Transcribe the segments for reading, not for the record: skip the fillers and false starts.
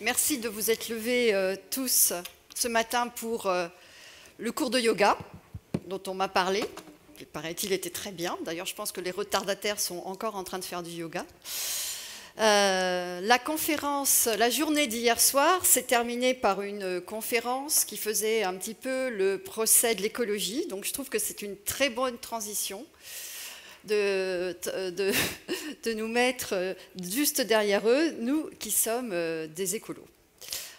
Merci de vous être levés tous ce matin pour le cours de yoga dont on m'a parlé. Il paraît-il était très bien. D'ailleurs, je pense que les retardataires sont encore en train de faire du yoga. La conférence, la journée d'hier soir s'est terminée par une conférence qui faisait un petit peu le procès de l'écologie. Donc je trouve que c'est une très bonne transition de nous mettre juste derrière eux, nous qui sommes des écolos.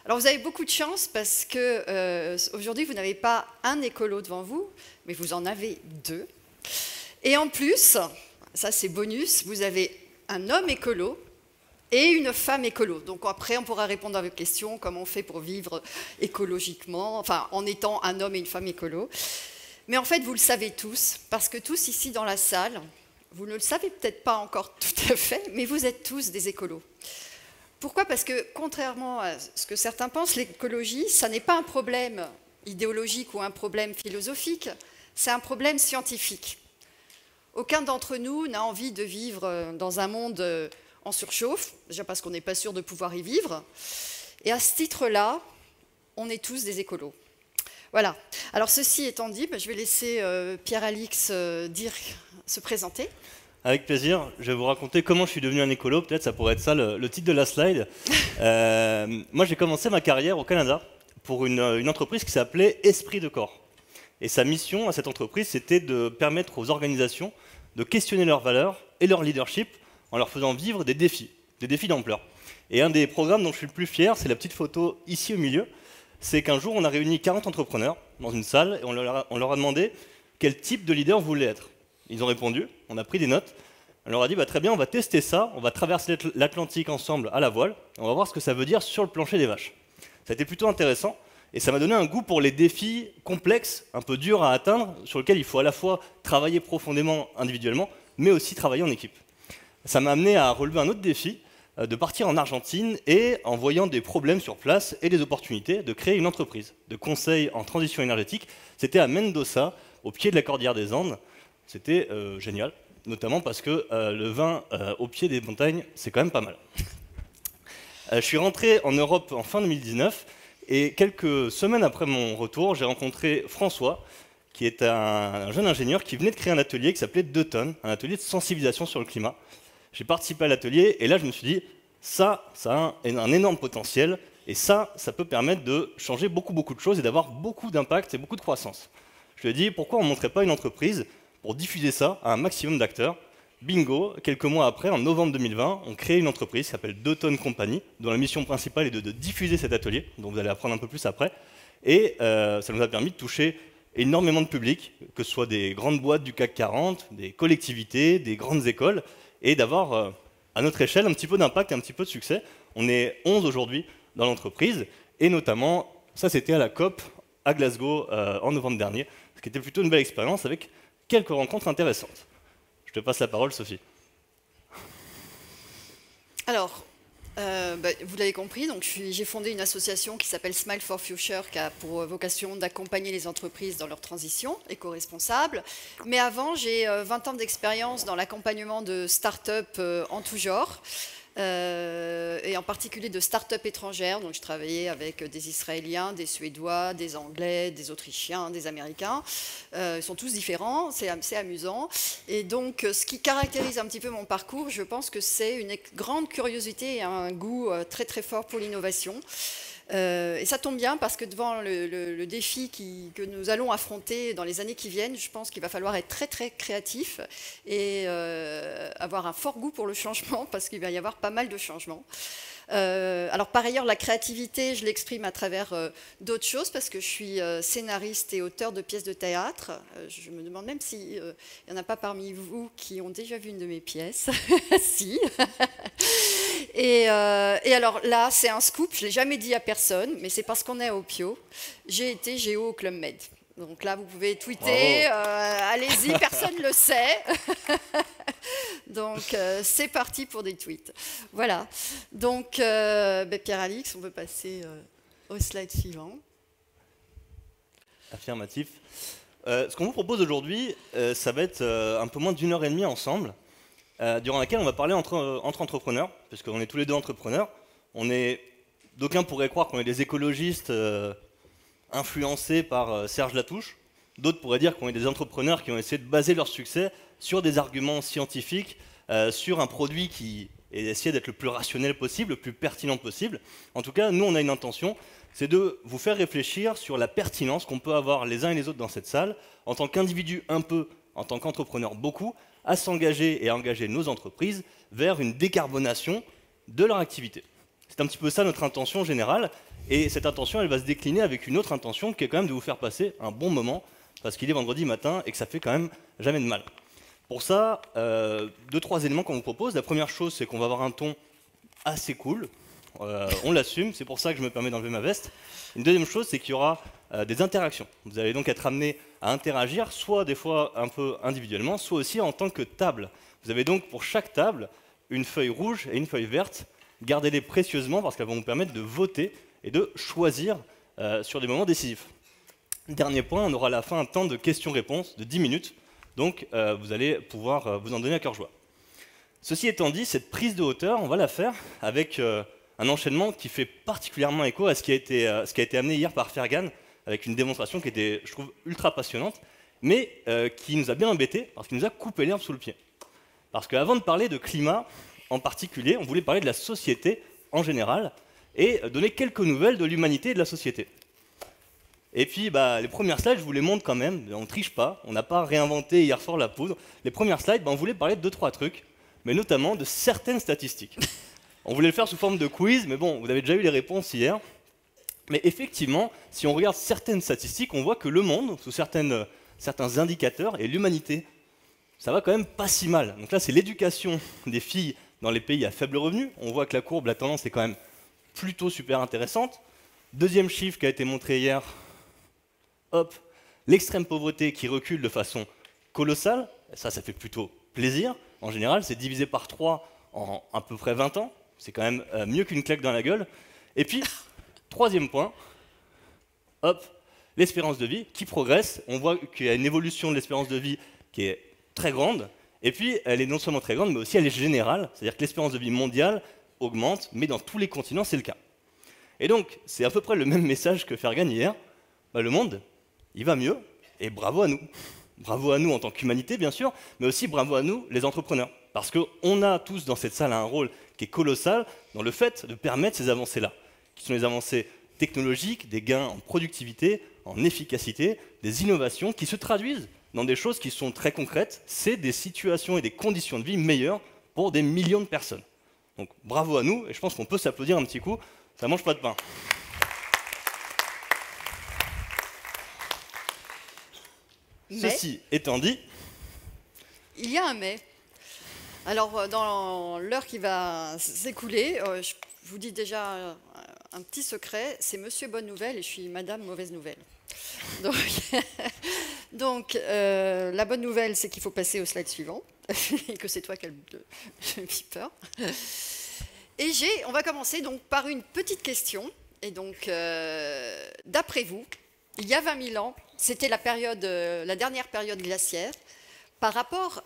Alors vous avez beaucoup de chance parce que aujourd'hui vous n'avez pas un écolo devant vous, mais vous en avez deux. Et en plus, ça c'est bonus, vous avez un homme écolo et une femme écolo. Donc après, on pourra répondre à vos questions, comment on fait pour vivre écologiquement, enfin en étant un homme et une femme écolo. Mais en fait, vous le savez tous, parce que tous ici dans la salle, vous ne le savez peut-être pas encore tout à fait, mais vous êtes tous des écolos. Pourquoi? Parce que contrairement à ce que certains pensent, l'écologie, ça n'est pas un problème idéologique ou un problème philosophique, c'est un problème scientifique. Aucun d'entre nous n'a envie de vivre dans un monde en surchauffe, déjà parce qu'on n'est pas sûr de pouvoir y vivre. Et à ce titre-là, on est tous des écolos. Voilà. Alors ceci étant dit, je vais laisser Pierre-Alix se présenter. Avec plaisir, je vais vous raconter comment je suis devenu un écolo, peut-être ça pourrait être ça le titre de la slide. Moi j'ai commencé ma carrière au Canada pour une entreprise qui s'appelait Esprit de Corps. Et sa mission à cette entreprise, c'était de permettre aux organisations de questionner leurs valeurs et leur leadership en leur faisant vivre des défis d'ampleur. Et un des programmes dont je suis le plus fier, c'est la petite photo ici au milieu, c'est qu'un jour on a réuni 40 entrepreneurs dans une salle et on leur a demandé quel type de leader vous voulez être. Ils ont répondu, on a pris des notes, on leur a dit très bien, on va tester ça, on va traverser l'Atlantique ensemble à la voile, on va voir ce que ça veut dire sur le plancher des vaches. Ça a été plutôt intéressant et ça m'a donné un goût pour les défis complexes, un peu durs à atteindre, sur lesquels il faut à la fois travailler profondément individuellement, mais aussi travailler en équipe. Ça m'a amené à relever un autre défi, de partir en Argentine et, en voyant des problèmes sur place et des opportunités, de créer une entreprise de conseil en transition énergétique. C'était à Mendoza, au pied de la cordillère des Andes. C'était génial, notamment parce que le vin au pied des montagnes, c'est quand même pas mal. Je suis rentré en Europe en fin 2019 et quelques semaines après mon retour, j'ai rencontré François, qui est un jeune ingénieur qui venait de créer un atelier qui s'appelait 2 tonnes, un atelier de sensibilisation sur le climat. J'ai participé à l'atelier et là je me suis dit, ça a un énorme potentiel et ça peut permettre de changer beaucoup de choses et d'avoir beaucoup d'impact et beaucoup de croissance. Je lui ai dit, pourquoi on ne montrait pas une entreprise pour diffuser ça à un maximum d'acteurs? Bingo, quelques mois après, en novembre 2020, on crée une entreprise qui s'appelle 2 tonnes Company, dont la mission principale est de diffuser cet atelier, dont vous allez apprendre un peu plus après. Et ça nous a permis de toucher énormément de public, que ce soit des grandes boîtes du CAC 40, des collectivités, des grandes écoles, et d'avoir, à notre échelle, un petit peu d'impact et un petit peu de succès. On est 11 aujourd'hui dans l'entreprise, et notamment, ça c'était à la COP à Glasgow en novembre dernier, ce qui était plutôt une belle expérience avec quelques rencontres intéressantes. Je te passe la parole, Sophie. Alors, vous l'avez compris, donc j'ai fondé une association qui s'appelle Smile for Future, qui a pour vocation d'accompagner les entreprises dans leur transition éco-responsable. Mais avant, j'ai 20 ans d'expérience dans l'accompagnement de start-up en tout genre, et en particulier de start-up étrangères. Donc je travaillais avec des Israéliens, des Suédois, des Anglais, des Autrichiens, des Américains. Ils sont tous différents, c'est assez amusant. Et donc ce qui caractérise un petit peu mon parcours, je pense que c'est une grande curiosité et un goût très très fort pour l'innovation. Et ça tombe bien parce que devant le défi que nous allons affronter dans les années qui viennent, je pense qu'il va falloir être très très créatif et avoir un fort goût pour le changement parce qu'il va y avoir pas mal de changements. Alors par ailleurs, la créativité, je l'exprime à travers d'autres choses parce que je suis scénariste et auteur de pièces de théâtre. Je me demande même s'il n'y en a pas parmi vous qui ont déjà vu une de mes pièces. Si. Et alors là, c'est un scoop, je ne l'ai jamais dit à personne, mais c'est parce qu'on est au Pio. J'ai été géo au Club Med. Donc là, vous pouvez tweeter, allez-y, personne ne le sait. Donc c'est parti pour des tweets. Voilà. Donc Pierre-Alix, on peut passer au slide suivant. Affirmatif. Ce qu'on vous propose aujourd'hui, ça va être un peu moins d'1 heure et demie ensemble, durant laquelle on va parler entre entrepreneurs, puisqu'on est tous les deux entrepreneurs. On est D'aucuns pourraient croire qu'on est des écologistes influencés par Serge Latouche. D'autres pourraient dire qu'on est des entrepreneurs qui ont essayé de baser leur succès sur des arguments scientifiques, sur un produit qui est essayer d'être le plus rationnel possible, le plus pertinent possible. En tout cas, nous, on a une intention, c'est de vous faire réfléchir sur la pertinence qu'on peut avoir les uns et les autres dans cette salle, en tant qu'individu un peu, en tant qu'entrepreneur beaucoup, à s'engager et à engager nos entreprises vers une décarbonation de leur activité. C'est un petit peu ça notre intention générale, et cette intention, elle va se décliner avec une autre intention qui est quand même de vous faire passer un bon moment, parce qu'il est vendredi matin et que ça fait quand même jamais de mal. Pour ça, 2-3 éléments qu'on vous propose. La première chose, c'est qu'on va avoir un ton assez cool. On l'assume, c'est pour ça que je me permets d'enlever ma veste. Une deuxième chose, c'est qu'il y aura des interactions. Vous allez donc être amené à interagir, soit des fois un peu individuellement, soit aussi en tant que table. Vous avez donc pour chaque table une feuille rouge et une feuille verte. Gardez-les précieusement parce qu'elles vont vous permettre de voter et de choisir sur des moments décisifs. Dernier point, on aura à la fin un temps de questions-réponses de 10 minutes, donc vous allez pouvoir vous en donner à cœur joie. Ceci étant dit, cette prise de hauteur, on va la faire avec un enchaînement qui fait particulièrement écho à ce qui a été amené hier par Fergan, avec une démonstration qui était, je trouve, ultra passionnante, mais qui nous a bien embêtés, parce qu'il nous a coupé l'herbe sous le pied. Parce qu'avant de parler de climat en particulier, on voulait parler de la société en général, et donner quelques nouvelles de l'humanité et de la société. Et puis, les premières slides, je vous les montre quand même, on ne triche pas, on n'a pas réinventé hier soir la poudre. Les premières slides, on voulait parler de 2-3 trucs, mais notamment de certaines statistiques. On voulait le faire sous forme de quiz, mais bon, vous avez déjà eu les réponses hier. Mais effectivement, si on regarde certaines statistiques, on voit que le monde, sous certains indicateurs, et l'humanité, ça va quand même pas si mal. Donc là, c'est l'éducation des filles dans les pays à faible revenu. On voit que la courbe, la tendance est quand même plutôt super intéressante. Deuxième chiffre qui a été montré hier, hop, l'extrême pauvreté qui recule de façon colossale, ça fait plutôt plaisir. En général, c'est divisé par 3 en à peu près 20 ans. C'est quand même mieux qu'une claque dans la gueule. Et puis, troisième point, hop, l'espérance de vie qui progresse. On voit qu'il y a une évolution de l'espérance de vie qui est très grande. Et puis, elle est non seulement très grande, mais aussi elle est générale. C'est-à-dire que l'espérance de vie mondiale augmente, mais dans tous les continents, c'est le cas. Et donc, c'est à peu près le même message que Fergan hier. Le monde, il va mieux, et bravo à nous. Bravo à nous en tant qu'humanité, bien sûr, mais aussi bravo à nous, les entrepreneurs. Parce qu'on a tous dans cette salle un rôle qui est colossal dans le fait de permettre ces avancées-là, qui sont des avancées technologiques, des gains en productivité, en efficacité, des innovations qui se traduisent dans des choses qui sont très concrètes. C'est des situations et des conditions de vie meilleures pour des millions de personnes. Donc bravo à nous, et je pense qu'on peut s'applaudir un petit coup, ça mange pas de pain. Mais, ceci étant dit, il y a un mais. Alors, dans l'heure qui va s'écouler, je vous dis déjà un petit secret, c'est Monsieur Bonne Nouvelle et je suis Madame Mauvaise Nouvelle. Donc, la bonne nouvelle, c'est qu'il faut passer au slide suivant, et que c'est toi qui as le peur. Et on va commencer donc par une petite question. Et donc, d'après vous, il y a 20 000 ans, c'était la dernière période glaciaire. Par rapport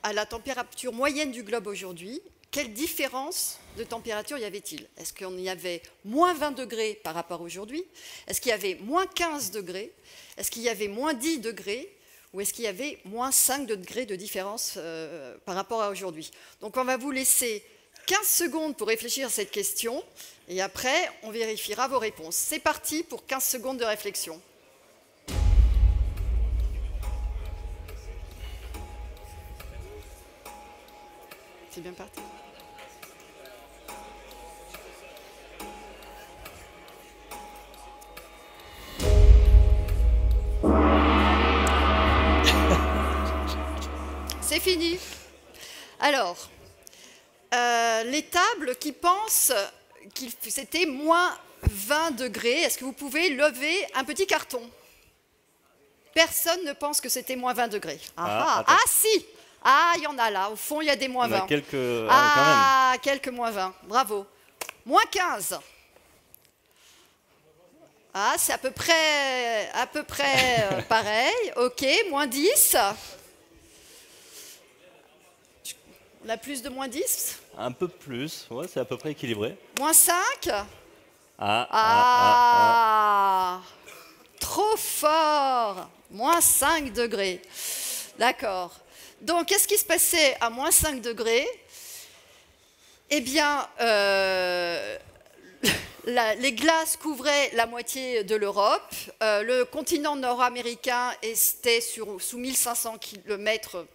à la température moyenne du globe aujourd'hui, quelle différence de température y avait-il? Est-ce qu'il y avait moins 20 degrés par rapport à aujourd'hui? Est-ce qu'il y avait moins 15 degrés? Est-ce qu'il y avait moins 10 degrés? Ou est-ce qu'il y avait moins 5 degrés de différence par rapport à aujourd'hui? Donc on va vous laisser 15 secondes pour réfléchir à cette question et après on vérifiera vos réponses. C'est parti pour 15 secondes de réflexion. C'est bien parti. C'est fini. Alors, les tables qui pensent que c'était moins 20 degrés, est-ce que vous pouvez lever un petit carton? Personne ne pense que c'était moins 20 degrés. Ah si! Ah, il y en a là, au fond, il y a des moins 20. Quelques, quand même. Quelques moins 20, bravo. Moins 15. Ah, c'est à peu près pareil. Ok, moins 10. On a plus de moins 10? un peu plus, ouais, c'est à peu près équilibré. Moins 5. Ah, trop fort. Moins 5 degrés. D'accord. Donc, qu'est-ce qui se passait à moins 5 degrés? Eh bien, les glaces couvraient la moitié de l'Europe. Le continent nord-américain était sous 1500 mètres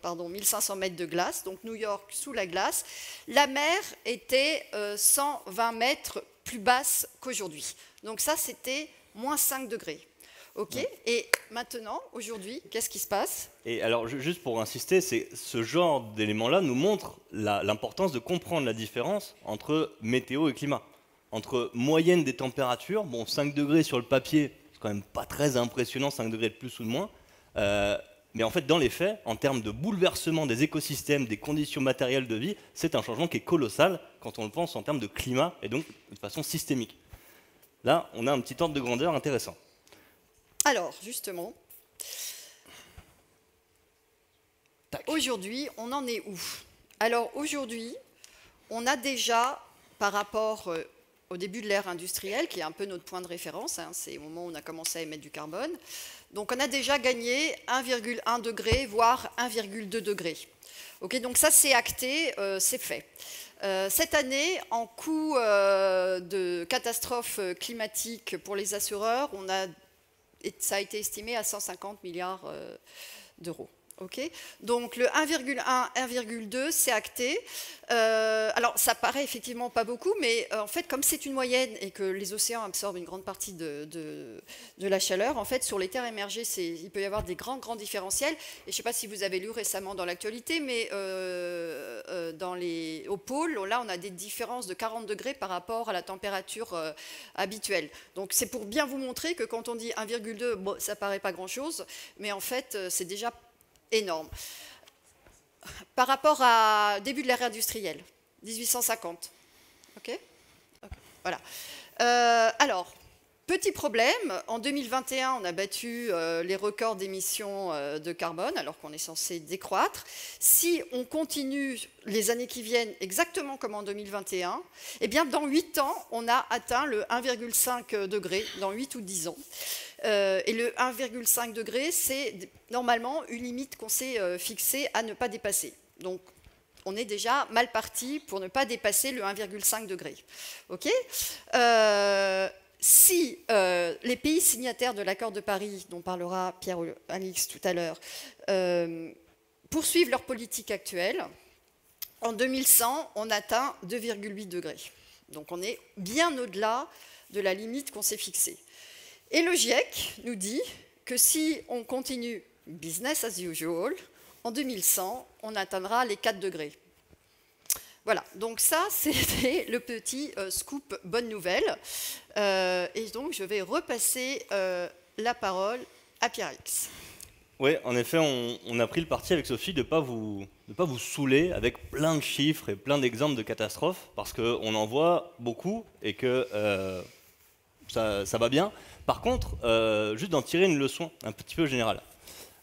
de glace, donc New York sous la glace. La mer était 120 mètres plus basse qu'aujourd'hui. Donc ça, c'était moins 5 degrés. Ok. Et maintenant, aujourd'hui, qu'est-ce qui se passe? Et alors, juste pour insister, ce genre d'éléments-là nous montre l'importance de comprendre la différence entre météo et climat. Entre moyenne des températures, bon, 5 degrés sur le papier, c'est quand même pas très impressionnant, 5 degrés de plus ou de moins, mais en fait, dans les faits, en termes de bouleversement des écosystèmes, des conditions matérielles de vie, c'est un changement qui est colossal quand on le pense en termes de climat et donc de façon systémique. Là, on a un petit ordre de grandeur intéressant. Alors, justement, aujourd'hui, on en est où? Alors, aujourd'hui, on a déjà, par rapport au début de l'ère industrielle, qui est un peu notre point de référence, hein, c'est au moment où on a commencé à émettre du carbone, donc on a déjà gagné 1,1 degré, voire 1,2 degré. Okay, donc ça, c'est acté, c'est fait. Cette année, en coût de catastrophe climatique pour les assureurs, ça a été estimé à 150 milliards d'euros. Okay, donc le 1,1, 1,2, c'est acté. Alors ça paraît effectivement pas beaucoup, mais en fait, comme c'est une moyenne et que les océans absorbent une grande partie de la chaleur, en fait, sur les terres émergées, il peut y avoir des grands différentiels. Et je ne sais pas si vous avez lu récemment dans l'actualité, mais au pôle, là, on a des différences de 40 degrés par rapport à la température habituelle. Donc c'est pour bien vous montrer que quand on dit 1,2, bon, ça paraît pas grand-chose, mais en fait, c'est déjà énorme. Par rapport au début de l'ère industrielle, 1850. OK, voilà. Alors, petit problème, en 2021, on a battu les records d'émissions de carbone, alors qu'on est censé décroître. Si on continue les années qui viennent exactement comme en 2021, eh bien, dans 8 ans, on a atteint le 1,5 degré, dans 8 ou 10 ans. Et le 1,5 degré, c'est normalement une limite qu'on s'est fixée à ne pas dépasser. Donc, on est déjà mal parti pour ne pas dépasser le 1,5 degré. OK, si les pays signataires de l'accord de Paris, dont parlera Pierre-Alix tout à l'heure, poursuivent leur politique actuelle, en 2100, on atteint 2,8 degrés. Donc, on est bien au-delà de la limite qu'on s'est fixée. Et le GIEC nous dit que si on continue business as usual, en 2100, on atteindra les 4 degrés. Voilà, donc ça, c'était le petit scoop bonne nouvelle. Et donc, je vais repasser la parole à Pierre-Alix. Oui, en effet, on a pris le parti avec Sophie de ne pas vous saouler avec plein de chiffres et plein d'exemples de catastrophes, parce qu'on en voit beaucoup et que ça va bien. Par contre, juste d'en tirer une leçon un petit peu générale.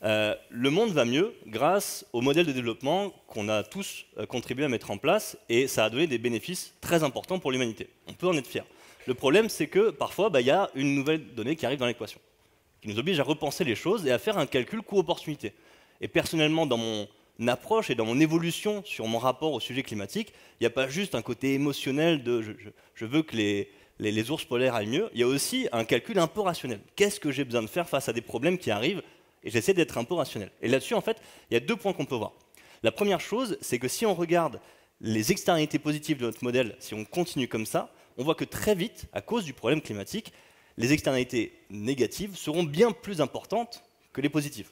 Le monde va mieux grâce au modèle de développement qu'on a tous contribué à mettre en place, et ça a donné des bénéfices très importants pour l'humanité. On peut en être fier. Le problème, c'est que parfois, y a une nouvelle donnée qui arrive dans l'équation, qui nous oblige à repenser les choses et à faire un calcul coût-opportunité. Et personnellement, dans mon approche et dans mon évolution sur mon rapport au sujet climatique, il n'y a pas juste un côté émotionnel de je veux que les ours polaires aillent mieux, il y a aussi un calcul un peu rationnel. Qu'est-ce que j'ai besoin de faire face à des problèmes qui arrivent? Et j'essaie d'être un peu rationnel. Et là-dessus, en fait, il y a 2 points qu'on peut voir. La première chose, c'est que si on regarde les externalités positives de notre modèle, si on continue comme ça, on voit que très vite, à cause du problème climatique, les externalités négatives seront bien plus importantes que les positives.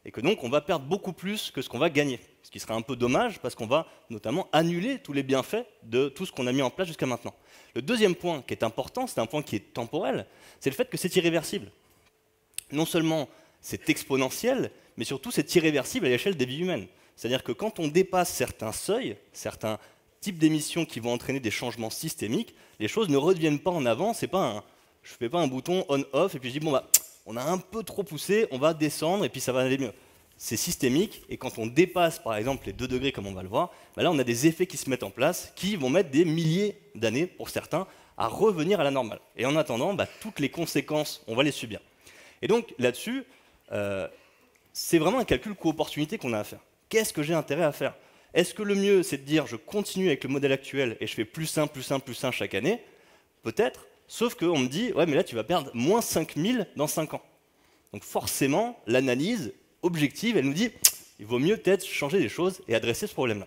Et que donc, on va perdre beaucoup plus que ce qu'on va gagner. Ce qui serait un peu dommage, parce qu'on va notamment annuler tous les bienfaits de tout ce qu'on a mis en place jusqu'à maintenant. Le deuxième point qui est important, c'est un point qui est temporel, c'est le fait que c'est irréversible. Non seulement c'est exponentiel, mais surtout c'est irréversible à l'échelle des vies humaines. C'est-à-dire que quand on dépasse certains seuils, certains types d'émissions qui vont entraîner des changements systémiques, les choses ne reviennent pas en avant. C'est pas je ne fais pas un bouton on-off et puis je dis bon on a un peu trop poussé, on va descendre et puis ça va aller mieux. C'est systémique, et quand on dépasse par exemple les 2 degrés comme on va le voir, là on a des effets qui se mettent en place qui vont mettre des milliers d'années pour certains à revenir à la normale. Et en attendant, toutes les conséquences, on va les subir. Et donc là-dessus, c'est vraiment un calcul coût-opportunité qu'on a à faire. Qu'est-ce que j'ai intérêt à faire? Est-ce que le mieux, c'est de dire je continue avec le modèle actuel et je fais plus 1, plus 1, plus 1 chaque année? Peut-être, sauf qu'on me dit, ouais, mais là, tu vas perdre moins 5000 dans 5 ans. Donc forcément, l'analyse objective, elle nous dit, il vaut mieux peut-être changer des choses et adresser ce problème-là.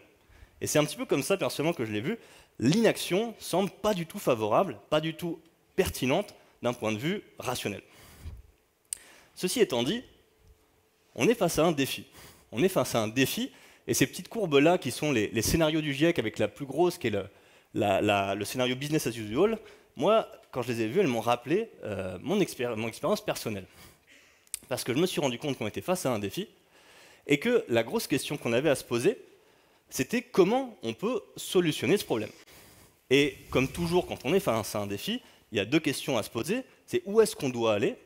Et c'est un petit peu comme ça, personnellement, que je l'ai vu. L'inaction semble pas du tout favorable, pas du tout pertinente d'un point de vue rationnel. Ceci étant dit, on est face à un défi. On est face à un défi, et ces petites courbes-là, qui sont les scénarios du GIEC, avec la plus grosse, qui est le scénario business as usual, moi, quand je les ai vues, elles m'ont rappelé mon expérience personnelle. Parce que je me suis rendu compte qu'on était face à un défi, et que la grosse question qu'on avait à se poser, c'était comment on peut solutionner ce problème. Et comme toujours, quand on est face à un défi, il y a deux questions à se poser. C'est où est-ce qu'on doit aller,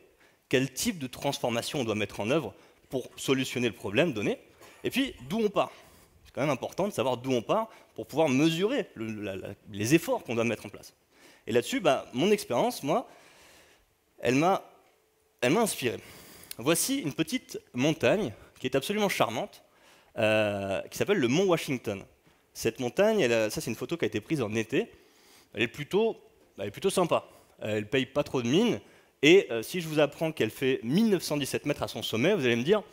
quel type de transformation on doit mettre en œuvre pour solutionner le problème donné, et puis d'où on part. C'est quand même important de savoir d'où on part pour pouvoir mesurer les efforts qu'on doit mettre en place. Et là-dessus, mon expérience, moi, elle m'a inspiré. Voici une petite montagne qui est absolument charmante, qui s'appelle le mont Washington. Cette montagne, ça c'est une photo qui a été prise en été, elle est plutôt sympa. Elle ne paye pas trop de mine, et si je vous apprends qu'elle fait 1917 mètres à son sommet, vous allez me dire,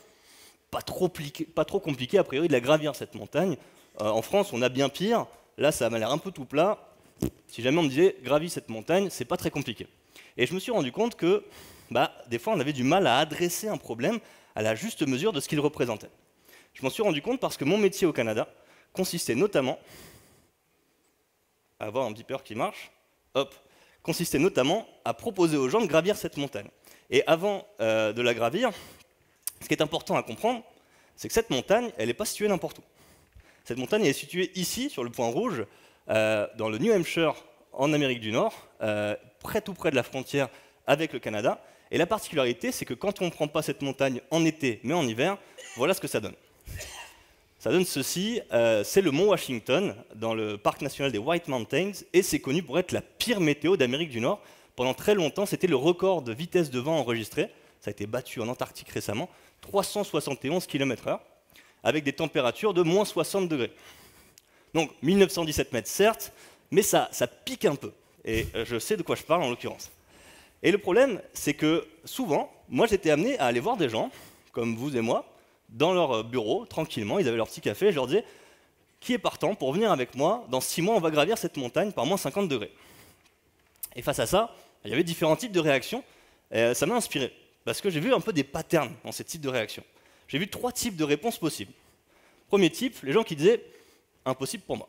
pas trop compliqué a priori de la gravir cette montagne. En France, on a bien pire, là ça m'a l'air un peu tout plat. Si jamais on me disait, gravis cette montagne, c'est pas très compliqué. Et je me suis rendu compte que, des fois on avait du mal à adresser un problème à la juste mesure de ce qu'il représentait. Je m'en suis rendu compte parce que mon métier au Canada consistait notamment, à avoir un beeper qui marche, consistait notamment à proposer aux gens de gravir cette montagne. Et avant de la gravir, ce qui est important à comprendre, c'est que cette montagne, elle n'est pas située n'importe où. Cette montagne est située ici, sur le point rouge, dans le New Hampshire, en Amérique du Nord, tout près de la frontière avec le Canada. Et la particularité, c'est que quand on ne prend pas cette montagne en été, mais en hiver, voilà ce que ça donne. Ça donne ceci, c'est le mont Washington, dans le parc national des White Mountains, et c'est connu pour être la pire météo d'Amérique du Nord. Pendant très longtemps, c'était le record de vitesse de vent enregistré. Ça a été battu en Antarctique récemment, 371 km/h, avec des températures de moins 60 degrés. Donc 1917 mètres, certes, mais ça pique un peu. Et je sais de quoi je parle en l'occurrence. Et le problème, c'est que souvent, moi j'étais amené à aller voir des gens, comme vous et moi, dans leur bureau, tranquillement, ils avaient leur petit café, et je leur disais, qui est partant pour venir avec moi, dans 6 mois on va gravir cette montagne par moins 50 degrés. Et face à ça, il y avait différents types de réactions, et ça m'a inspiré, parce que j'ai vu un peu des patterns dans ces types de réactions. J'ai vu 3 types de réponses possibles. Premier type, les gens qui disaient, impossible pour moi.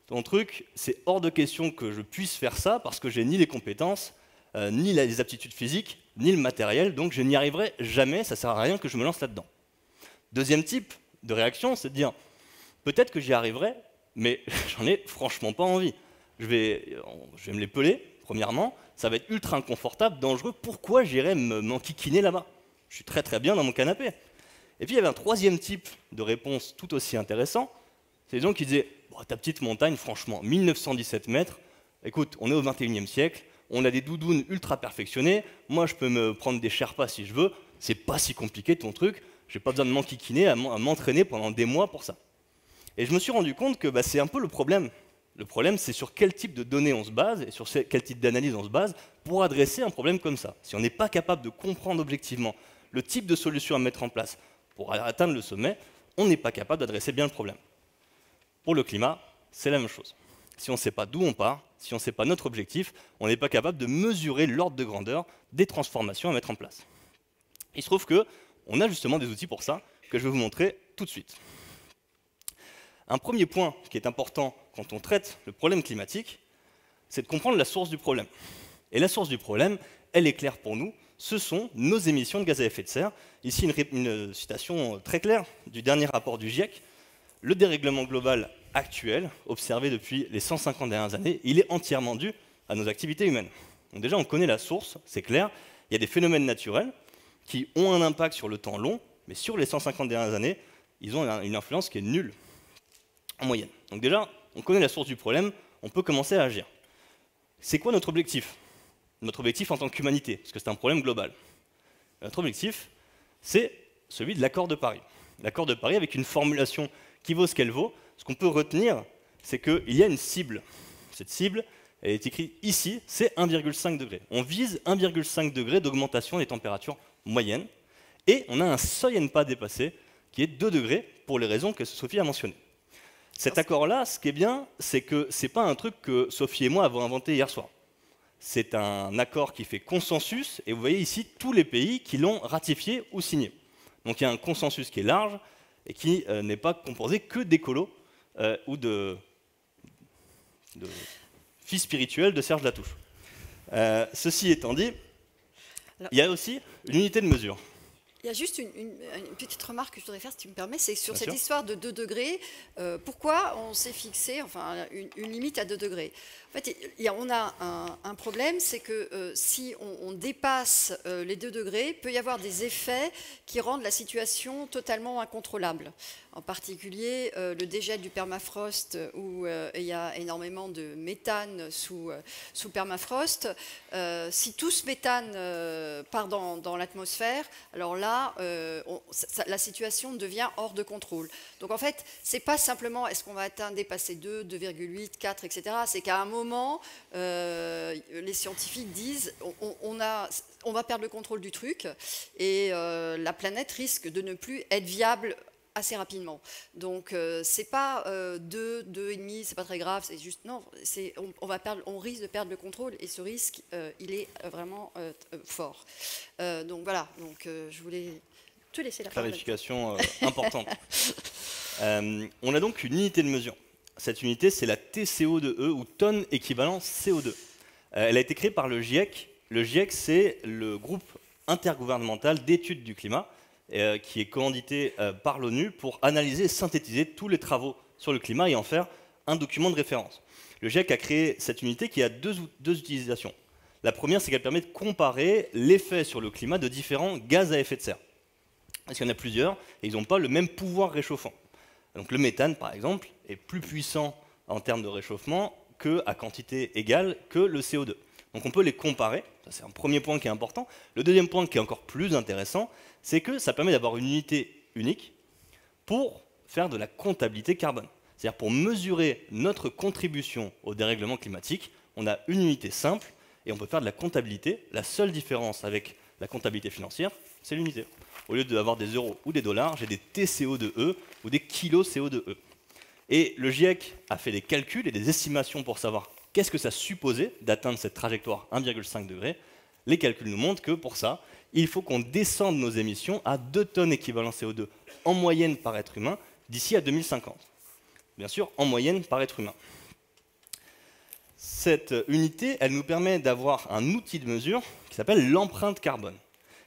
Ton truc, c'est hors de question que je puisse faire ça, parce que j'ai ni les compétences, ni les aptitudes physiques, ni le matériel, donc je n'y arriverai jamais, ça ne sert à rien que je me lance là-dedans. Deuxième type de réaction, c'est de dire, peut-être que j'y arriverai, mais j'en ai franchement pas envie. Je vais me les peler, premièrement, ça va être ultra inconfortable, dangereux, pourquoi j'irais m'enquiquiner là-bas? Je suis très très bien dans mon canapé. Et puis il y avait un troisième type de réponse tout aussi intéressant, c'est les gens qui disaient, ta petite montagne, franchement, 1917 mètres, écoute, on est au 21e siècle, on a des doudounes ultra perfectionnées, moi je peux me prendre des Sherpas si je veux, c'est pas si compliqué ton truc, j'ai pas besoin de m'enquiquiner, à m'entraîner pendant des mois pour ça. Et je me suis rendu compte que c'est un peu le problème. Le problème, c'est sur quel type de données on se base et sur quel type d'analyse on se base pour adresser un problème comme ça. Si on n'est pas capable de comprendre objectivement le type de solution à mettre en place pour atteindre le sommet, on n'est pas capable d'adresser bien le problème. Pour le climat, c'est la même chose. Si on ne sait pas d'où on part, si on ne sait pas notre objectif, on n'est pas capable de mesurer l'ordre de grandeur des transformations à mettre en place. Il se trouve qu'on a justement des outils pour ça, que je vais vous montrer tout de suite. Un premier point qui est important quand on traite le problème climatique, c'est de comprendre la source du problème. Et la source du problème, elle est claire pour nous, ce sont nos émissions de gaz à effet de serre. Ici, une citation très claire du dernier rapport du GIEC. Le dérèglement global actuel, observé depuis les 150 dernières années, il est entièrement dû à nos activités humaines. Donc déjà, on connaît la source, c'est clair. Il y a des phénomènes naturels qui ont un impact sur le temps long, mais sur les 150 dernières années, ils ont une influence qui est nulle, en moyenne. Donc déjà, on connaît la source du problème, on peut commencer à agir. C'est quoi notre objectif? Notre objectif en tant qu'humanité, parce que c'est un problème global. Notre objectif, c'est celui de l'accord de Paris. L'accord de Paris avec une formulation qui vaut ce qu'elle vaut. Ce qu'on peut retenir, c'est qu'il y a une cible. Cette cible, elle est écrite ici, c'est 1,5 degré. On vise 1,5 degré d'augmentation des températures moyennes. Et on a un seuil à ne pas dépasser, qui est 2 degrés, pour les raisons que Sophie a mentionnées. Cet accord-là, ce qui est bien, c'est que ce n'est pas un truc que Sophie et moi avons inventé hier soir. C'est un accord qui fait consensus, et vous voyez ici tous les pays qui l'ont ratifié ou signé. Donc il y a un consensus qui est large, et qui n'est pas composé que d'écolos ou de fils spirituels de Serge Latouche. Ceci étant dit, il y a aussi l'unité de mesure. Il y a juste une petite remarque que je voudrais faire, si tu me permets, c'est sur Bien cette sûr. histoire de 2 degrés, pourquoi on s'est fixé une limite à 2 degrés. En fait, on a un problème, c'est que si on dépasse les 2 degrés, il peut y avoir des effets qui rendent la situation totalement incontrôlable. En particulier, le dégel du permafrost, où il y a énormément de méthane sous permafrost. Si tout ce méthane part dans l'atmosphère, alors là, la situation devient hors de contrôle. Donc en fait, c'est pas simplement est-ce qu'on va dépasser 2, 2,8, 4, etc. C'est qu'à un moment, les scientifiques disent on va perdre le contrôle du truc et la planète risque de ne plus être viable assez rapidement. Donc c'est pas 2, 2,5, c'est pas très grave, c'est juste non, on risque de perdre le contrôle et ce risque il est vraiment fort. Donc voilà, je voulais te laisser la parole. Clarification importante. On a donc une unité de mesure. Cette unité, c'est la TCO2E ou tonne équivalent CO2. Elle a été créée par le GIEC. Le GIEC, c'est le groupe intergouvernemental d'études du climat qui est commandité par l'ONU pour analyser et synthétiser tous les travaux sur le climat et en faire un document de référence. Le GIEC a créé cette unité qui a deux utilisations. La première, c'est qu'elle permet de comparer l'effet sur le climat de différents gaz à effet de serre. Parce qu'il y en a plusieurs et ils n'ont pas le même pouvoir réchauffant. Donc le méthane, par exemple, est plus puissant en termes de réchauffement qu'à quantité égale que le CO2. Donc on peut les comparer, ça c'est un premier point qui est important. Le deuxième point qui est encore plus intéressant, c'est que ça permet d'avoir une unité unique pour faire de la comptabilité carbone. C'est-à-dire pour mesurer notre contribution au dérèglement climatique, on a une unité simple et on peut faire de la comptabilité. La seule différence avec la comptabilité financière, c'est l'unité. Au lieu d'avoir des euros ou des dollars, j'ai des TCO2E ou des kilos CO2E. Et le GIEC a fait des calculs et des estimations pour savoir qu'est-ce que ça supposait d'atteindre cette trajectoire 1,5 degré. Les calculs nous montrent que pour ça, il faut qu'on descende nos émissions à 2 tonnes équivalent CO2 en moyenne par être humain d'ici à 2050. Bien sûr, en moyenne par être humain. Cette unité, elle nous permet d'avoir un outil de mesure qui s'appelle l'empreinte carbone.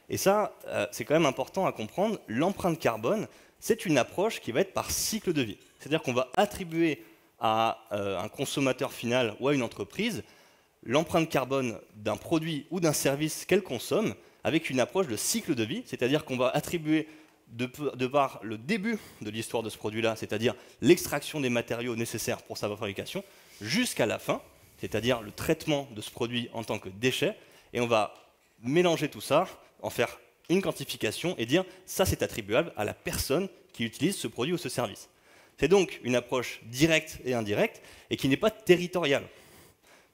Et ça, c'est quand même important à comprendre. L'empreinte carbone, c'est une approche qui va être par cycle de vie. C'est-à-dire qu'on va attribuer à un consommateur final ou à une entreprise l'empreinte carbone d'un produit ou d'un service qu'elle consomme avec une approche de cycle de vie, c'est-à-dire qu'on va attribuer de par le début de l'histoire de ce produit-là, c'est-à-dire l'extraction des matériaux nécessaires pour sa fabrication, jusqu'à la fin, c'est-à-dire le traitement de ce produit en tant que déchet, et on va mélanger tout ça, en faire une quantification et dire ça c'est attribuable à la personne qui utilise ce produit ou ce service. C'est donc une approche directe et indirecte et qui n'est pas territoriale.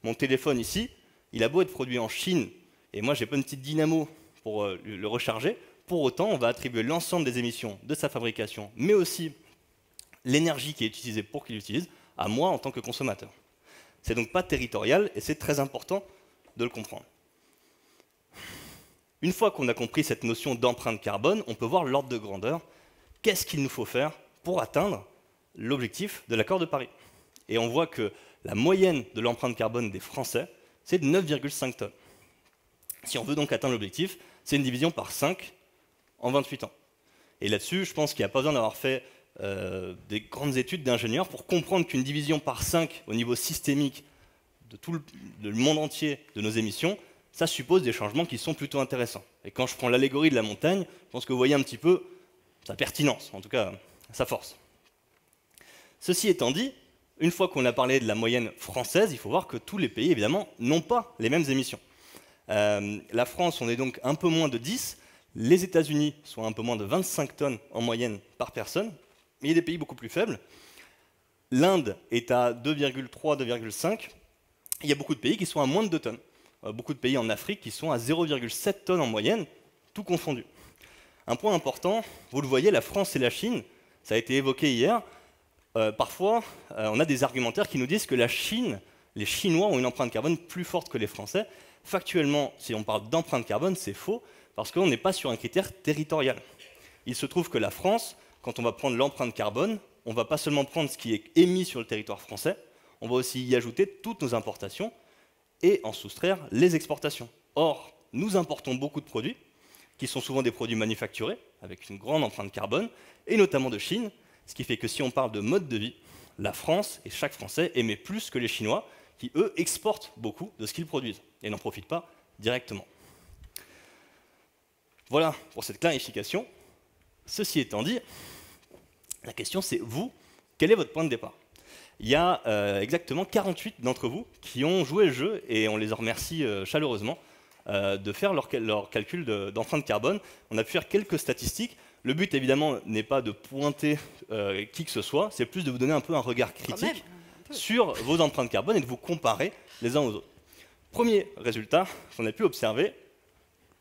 Mon téléphone ici, il a beau être produit en Chine et moi j'ai pas une petite dynamo pour le recharger, pour autant on va attribuer l'ensemble des émissions de sa fabrication, mais aussi l'énergie qui est utilisée pour qu'il l'utilise, à moi en tant que consommateur. C'est donc pas territorial et c'est très important de le comprendre. Une fois qu'on a compris cette notion d'empreinte carbone, on peut voir l'ordre de grandeur. Qu'est-ce qu'il nous faut faire pour atteindre l'objectif de l'accord de Paris? Et on voit que la moyenne de l'empreinte carbone des Français, c'est de 9,5 tonnes. Si on veut donc atteindre l'objectif, c'est une division par 5 en 28 ans. Et là-dessus, je pense qu'il n'y a pas besoin d'avoir fait des grandes études d'ingénieurs pour comprendre qu'une division par 5 au niveau systémique de tout le monde entier de nos émissions, ça suppose des changements qui sont plutôt intéressants. Et quand je prends l'allégorie de la montagne, je pense que vous voyez un petit peu sa pertinence, en tout cas sa force. Ceci étant dit, Une fois qu'on a parlé de la moyenne française, il faut voir que tous les pays, évidemment, n'ont pas les mêmes émissions. La France, on est donc un peu moins de 10, les États-Unis sont un peu moins de 25 tonnes en moyenne par personne, mais il y a des pays beaucoup plus faibles. L'Inde est à 2,3, 2,5. Il y a beaucoup de pays qui sont à moins de 2 tonnes. Beaucoup de pays en Afrique qui sont à 0,7 tonnes en moyenne, tout confondu. Un point important, vous le voyez, la France et la Chine, ça a été évoqué hier. Parfois, on a des argumentaires qui nous disent que la Chine, les Chinois ont une empreinte carbone plus forte que les Français. Factuellement, si on parle d'empreinte carbone, c'est faux, parce qu'on n'est pas sur un critère territorial. Il se trouve que la France, quand on va prendre l'empreinte carbone, on ne va pas seulement prendre ce qui est émis sur le territoire français, on va aussi y ajouter toutes nos importations et en soustraire les exportations. Or, nous importons beaucoup de produits, qui sont souvent des produits manufacturés, avec une grande empreinte carbone, et notamment de Chine, ce qui fait que si on parle de mode de vie, la France et chaque Français émet plus que les Chinois, qui eux exportent beaucoup de ce qu'ils produisent, et n'en profitent pas directement. Voilà pour cette clarification. Ceci étant dit, la question c'est vous, quel est votre point de départ? Il y a exactement 48 d'entre vous qui ont joué le jeu, et on les en remercie chaleureusement, de faire leur calcul d'empreinte carbone. On a pu faire quelques statistiques. Le but, évidemment, n'est pas de pointer qui que ce soit, c'est plus de vous donner un peu un regard critique sur vos empreintes carbone et de vous comparer les uns aux autres. Premier résultat qu'on a pu observer,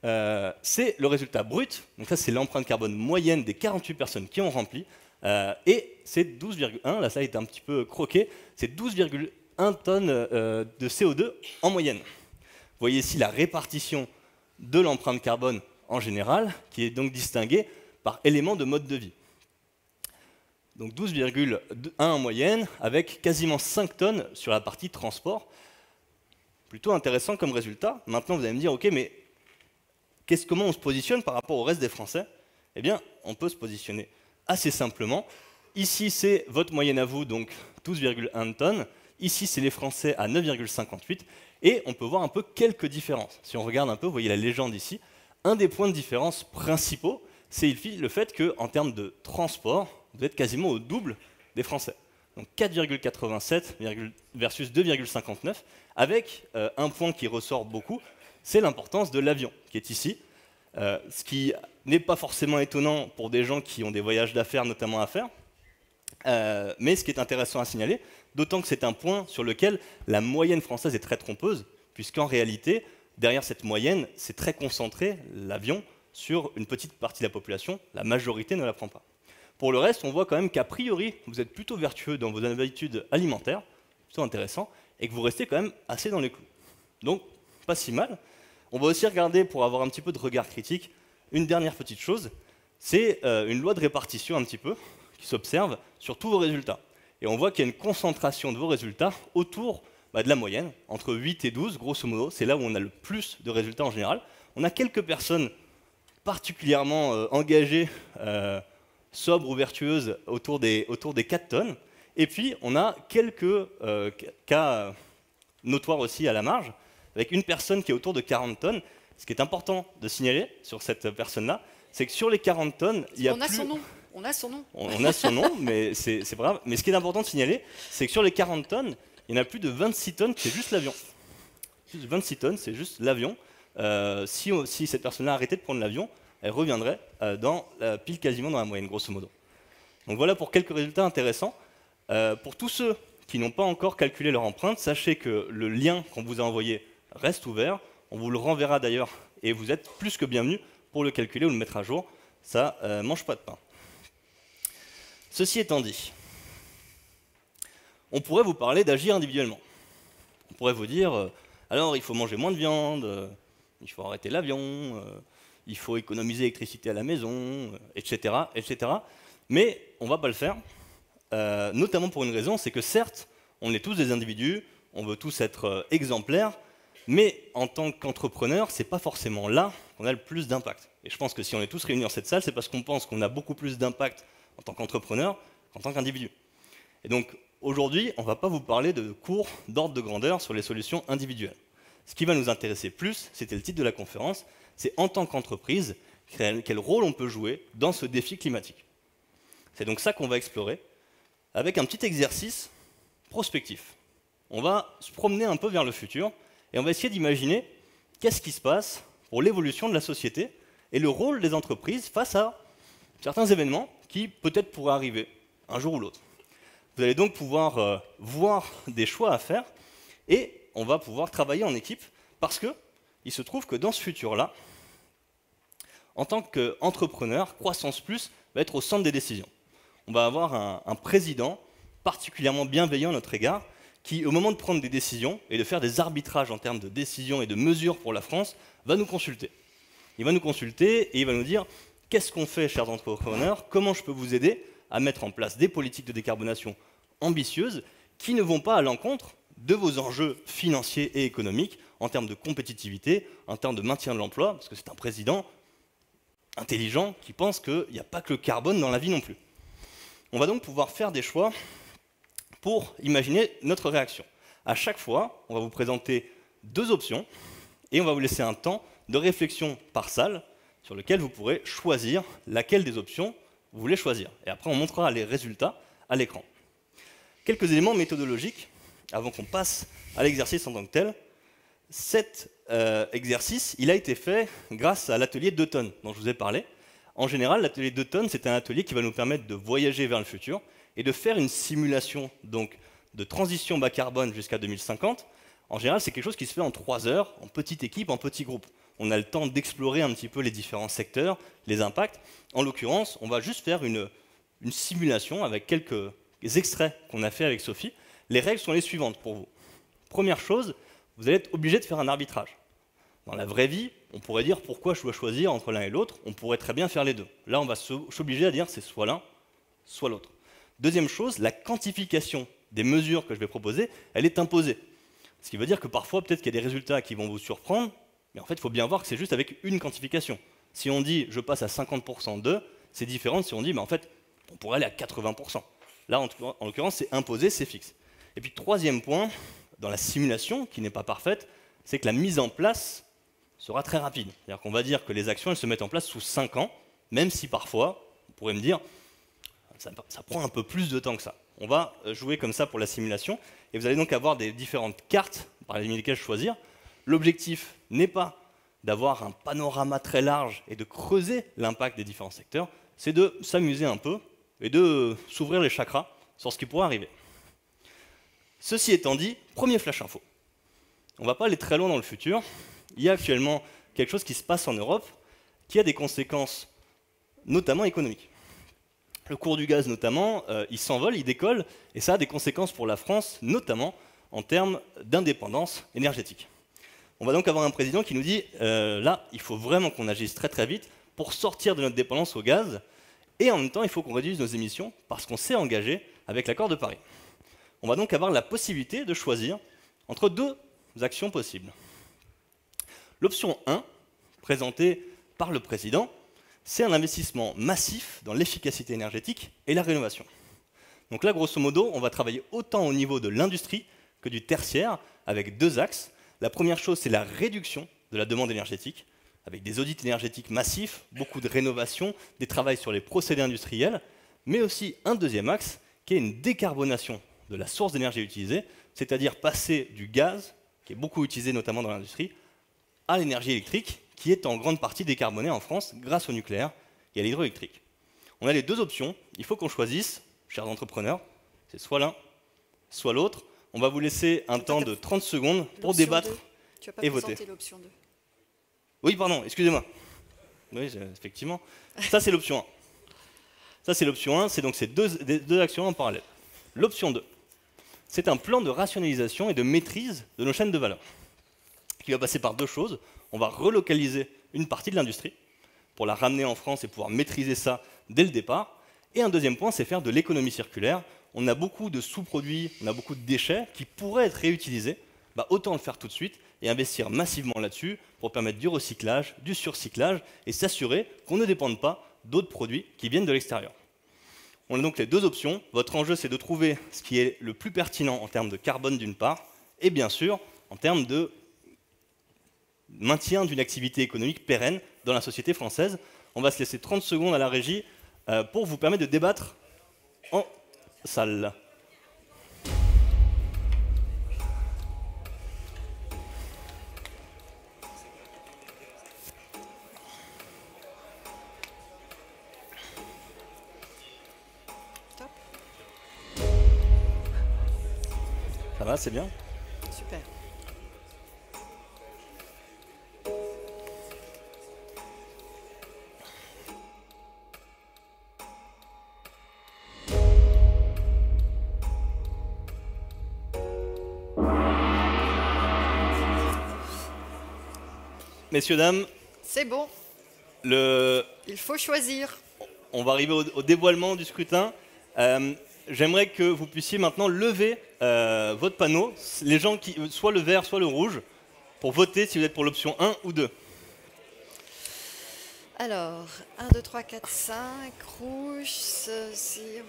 c'est le résultat brut. Donc ça, c'est l'empreinte carbone moyenne des 48 personnes qui ont rempli. Et c'est 12,1, là ça a été un petit peu croqué, c'est 12,1 tonnes de CO2 en moyenne. Vous voyez ici la répartition de l'empreinte carbone en général, qui est donc distinguée par éléments de mode de vie. Donc 12,1 en moyenne, avec quasiment 5 tonnes sur la partie transport. Plutôt intéressant comme résultat. Maintenant, vous allez me dire, ok, mais comment on se positionne par rapport au reste des Français? Eh bien, on peut se positionner assez simplement. Ici, c'est votre moyenne à vous, donc 12,1 tonnes. Ici, c'est les Français à 9,58. Et on peut voir un peu quelques différences. Si on regarde un peu, vous voyez la légende ici. Un des points de différence principaux, c'est le fait qu'en termes de transport, vous êtes quasiment au double des Français. Donc 4,87 versus 2,59, avec un point qui ressort beaucoup, c'est l'importance de l'avion, qui est ici. Ce qui n'est pas forcément étonnant pour des gens qui ont des voyages d'affaires notamment à faire, mais ce qui est intéressant à signaler, d'autant que c'est un point sur lequel la moyenne française est très trompeuse, puisqu'en réalité, derrière cette moyenne, c'est très concentré, l'avion, sur une petite partie de la population, la majorité ne la prend pas. Pour le reste, on voit quand même qu'a priori, vous êtes plutôt vertueux dans vos habitudes alimentaires, plutôt intéressant, et que vous restez quand même assez dans les clous. Donc, pas si mal. On va aussi regarder, pour avoir un petit peu de regard critique, une dernière petite chose, c'est une loi de répartition un petit peu, qui s'observe sur tous vos résultats. Et on voit qu'il y a une concentration de vos résultats autour de la moyenne, entre 8 et 12, grosso modo, c'est là où on a le plus de résultats en général. On a quelques personnes particulièrement engagées, sobres ou vertueuses, autour des 4 tonnes. Et puis, on a quelques cas notoires aussi à la marge, avec une personne qui est autour de 40 tonnes. Ce qui est important de signaler sur cette personne-là, c'est que sur les 40 tonnes, il y a plus... On a son nom. On a son nom, mais c'est brave. Mais ce qui est important de signaler, c'est que sur les 40 tonnes, il y en a plus de 26 tonnes, c'est juste l'avion. 26 tonnes, c'est juste l'avion. Si cette personne-là arrêtait de prendre l'avion, elle reviendrait pile quasiment dans la moyenne, grosso modo. Donc voilà pour quelques résultats intéressants. Pour tous ceux qui n'ont pas encore calculé leur empreinte, sachez que le lien qu'on vous a envoyé reste ouvert. On vous le renverra d'ailleurs, et vous êtes plus que bienvenus pour le calculer ou le mettre à jour. Ça mange pas de pain. Ceci étant dit, on pourrait vous parler d'agir individuellement. On pourrait vous dire, alors il faut manger moins de viande, il faut arrêter l'avion, il faut économiser l'électricité à la maison, etc., etc. Mais on ne va pas le faire, notamment pour une raison, c'est que certes, on est tous des individus, on veut tous être exemplaires, mais en tant qu'entrepreneur, ce n'est pas forcément là qu'on a le plus d'impact. Et je pense que si on est tous réunis dans cette salle, c'est parce qu'on pense qu'on a beaucoup plus d'impact en tant qu'entrepreneur qu'en tant qu'individu. Et donc, aujourd'hui, on ne va pas vous parler de cours d'ordre de grandeur sur les solutions individuelles. Ce qui va nous intéresser plus, c'était le titre de la conférence, c'est en tant qu'entreprise, quel rôle on peut jouer dans ce défi climatique. C'est donc ça qu'on va explorer, avec un petit exercice prospectif. On va se promener un peu vers le futur et on va essayer d'imaginer qu'est-ce qui se passe pour l'évolution de la société et le rôle des entreprises face à certains événements qui peut-être pourraient arriver un jour ou l'autre. Vous allez donc pouvoir voir des choix à faire et on va pouvoir travailler en équipe parce qu'il se trouve que dans ce futur-là, en tant qu'entrepreneur, Croissance Plus va être au centre des décisions. On va avoir un président particulièrement bienveillant à notre égard qui, au moment de prendre des décisions et de faire des arbitrages en termes de décisions et de mesures pour la France, va nous consulter. Il va nous consulter et il va nous dire « Qu'est-ce qu'on fait, chers entrepreneurs? Comment je peux vous aider à mettre en place des politiques de décarbonation ambitieuses qui ne vont pas à l'encontre de vos enjeux financiers et économiques en termes de compétitivité, en termes de maintien de l'emploi, parce que c'est un président intelligent qui pense qu'il n'y a pas que le carbone dans la vie non plus. » On va donc pouvoir faire des choix pour imaginer notre réaction. À chaque fois, on va vous présenter 2 options et on va vous laisser un temps de réflexion par salle sur lequel vous pourrez choisir laquelle des options vous voulez choisir. Et après, on montrera les résultats à l'écran. Quelques éléments méthodologiques avant qu'on passe à l'exercice en tant que tel. Cet exercice, il a été fait grâce à l'atelier d'Automne dont je vous ai parlé. En général, l'atelier d'Automne, c'est un atelier qui va nous permettre de voyager vers le futur et de faire une simulation donc, de transition bas carbone jusqu'à 2050. En général, c'est quelque chose qui se fait en 3 heures, en petite équipe, en petit groupe. On a le temps d'explorer un petit peu les différents secteurs, les impacts. En l'occurrence, on va juste faire une simulation avec quelques extraits qu'on a fait avec Sophie. Les règles sont les suivantes pour vous. Première chose, vous allez être obligé de faire un arbitrage. Dans la vraie vie, on pourrait dire pourquoi je dois choisir entre l'un et l'autre. On pourrait très bien faire les deux. Là, on va s'obliger à dire c'est soit l'un, soit l'autre. Deuxième chose, la quantification des mesures que je vais proposer, elle est imposée. Ce qui veut dire que parfois, peut-être qu'il y a des résultats qui vont vous surprendre, mais en fait, il faut bien voir que c'est juste avec une quantification. Si on dit je passe à 50% de, c'est différent de si on dit en fait, on pourrait aller à 80%. Là, en l'occurrence, c'est imposé, c'est fixe. Et puis, troisième point, dans la simulation, qui n'est pas parfaite, c'est que la mise en place sera très rapide. C'est-à-dire qu'on va dire que les actions elles se mettent en place sous 5 ans, même si parfois, on pourrait me dire, ça prend un peu plus de temps que ça. On va jouer comme ça pour la simulation, et vous allez donc avoir des différentes cartes par lesquelles choisir. L'objectif n'est pas d'avoir un panorama très large et de creuser l'impact des différents secteurs, c'est de s'amuser un peu et de s'ouvrir les chakras sur ce qui pourrait arriver. Ceci étant dit, premier flash info. On ne va pas aller très loin dans le futur. Il y a actuellement quelque chose qui se passe en Europe qui a des conséquences notamment économiques. Le cours du gaz notamment, il s'envole, il décolle, et ça a des conséquences pour la France, notamment en termes d'indépendance énergétique. On va donc avoir un président qui nous dit, là, il faut vraiment qu'on agisse très très vite pour sortir de notre dépendance au gaz, et en même temps, il faut qu'on réduise nos émissions parce qu'on s'est engagé avec l'accord de Paris. On va donc avoir la possibilité de choisir entre 2 actions possibles. L'option 1, présentée par le président, c'est un investissement massif dans l'efficacité énergétique et la rénovation. Donc là, grosso modo, on va travailler autant au niveau de l'industrie que du tertiaire, avec 2 axes. La première chose, c'est la réduction de la demande énergétique, avec des audits énergétiques massifs, beaucoup de rénovation, des travaux sur les procédés industriels, mais aussi un deuxième axe, qui est une décarbonation de la source d'énergie utilisée, c'est-à-dire passer du gaz, qui est beaucoup utilisé notamment dans l'industrie, à l'énergie électrique, qui est en grande partie décarbonée en France grâce au nucléaire et à l'hydroélectrique. On a les 2 options, il faut qu'on choisisse, chers entrepreneurs, c'est soit l'un, soit l'autre. On va vous laisser un temps de 30 secondes pour débattre et voter. Tu n'as pas présenté l'option 2. Oui, pardon, excusez-moi. Oui, effectivement. Ça, c'est l'option 1. Ça, c'est l'option 1, c'est donc ces deux actions en parallèle. L'option 2, c'est un plan de rationalisation et de maîtrise de nos chaînes de valeur, qui va passer par 2 choses. On va relocaliser une partie de l'industrie pour la ramener en France et pouvoir maîtriser ça dès le départ. Et un deuxième point, c'est faire de l'économie circulaire. On a beaucoup de sous-produits, on a beaucoup de déchets qui pourraient être réutilisés. Autant le faire tout de suite et investir massivement là-dessus pour permettre du recyclage, du surcyclage et s'assurer qu'on ne dépende pas d'autres produits qui viennent de l'extérieur. On a donc les 2 options. Votre enjeu, c'est de trouver ce qui est le plus pertinent en termes de carbone d'une part, et bien sûr, en termes de maintien d'une activité économique pérenne dans la société française. On va se laisser 30 secondes à la régie pour vous permettre de débattre en salle. va, c'est bien. Super. Messieurs, dames, C'est bon, le... il faut choisir. on va arriver au dévoilement du scrutin. J'aimerais que vous puissiez maintenant lever votre panneau, les gens qui, soit le vert, soit le rouge, pour voter si vous êtes pour l'option 1 ou 2. Alors, 1, 2, 3, 4, 5, rouge, 6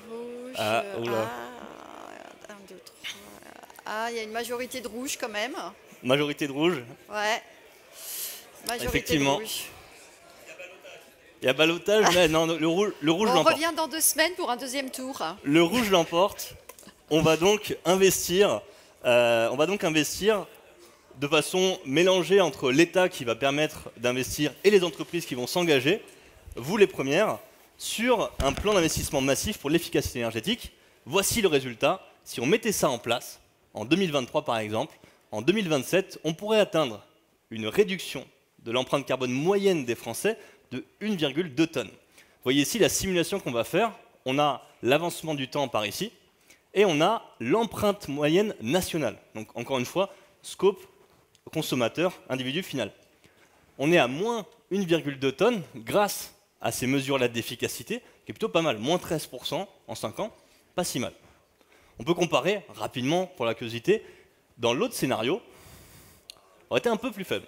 rouge. Ah, oula. 1, 2, 3. Ah, il y a une majorité de rouge quand même. Majorité de rouge. Ouais. Majorité Effectivement. de rouge. Il y a ballottage, mais non, le rouge On l'emporte. revient dans 2 semaines pour un deuxième tour. Le rouge l'emporte. On va donc investir. De façon mélangée entre l'État qui va permettre d'investir et les entreprises qui vont s'engager, vous les premières, sur un plan d'investissement massif pour l'efficacité énergétique. Voici le résultat. Si on mettait ça en place, en 2023 par exemple, en 2027, on pourrait atteindre une réduction de l'empreinte carbone moyenne des Français de 1,2 tonnes. Vous voyez ici la simulation qu'on va faire. On a l'avancement du temps par ici, et on a l'empreinte moyenne nationale. Donc encore une fois, scope consommateur, individu final. On est à moins 1,2 tonnes grâce à ces mesures-là d'efficacité, qui est plutôt pas mal, moins 13% en 5 ans, pas si mal. On peut comparer rapidement, pour la curiosité, dans l'autre scénario, ça aurait été un peu plus faible.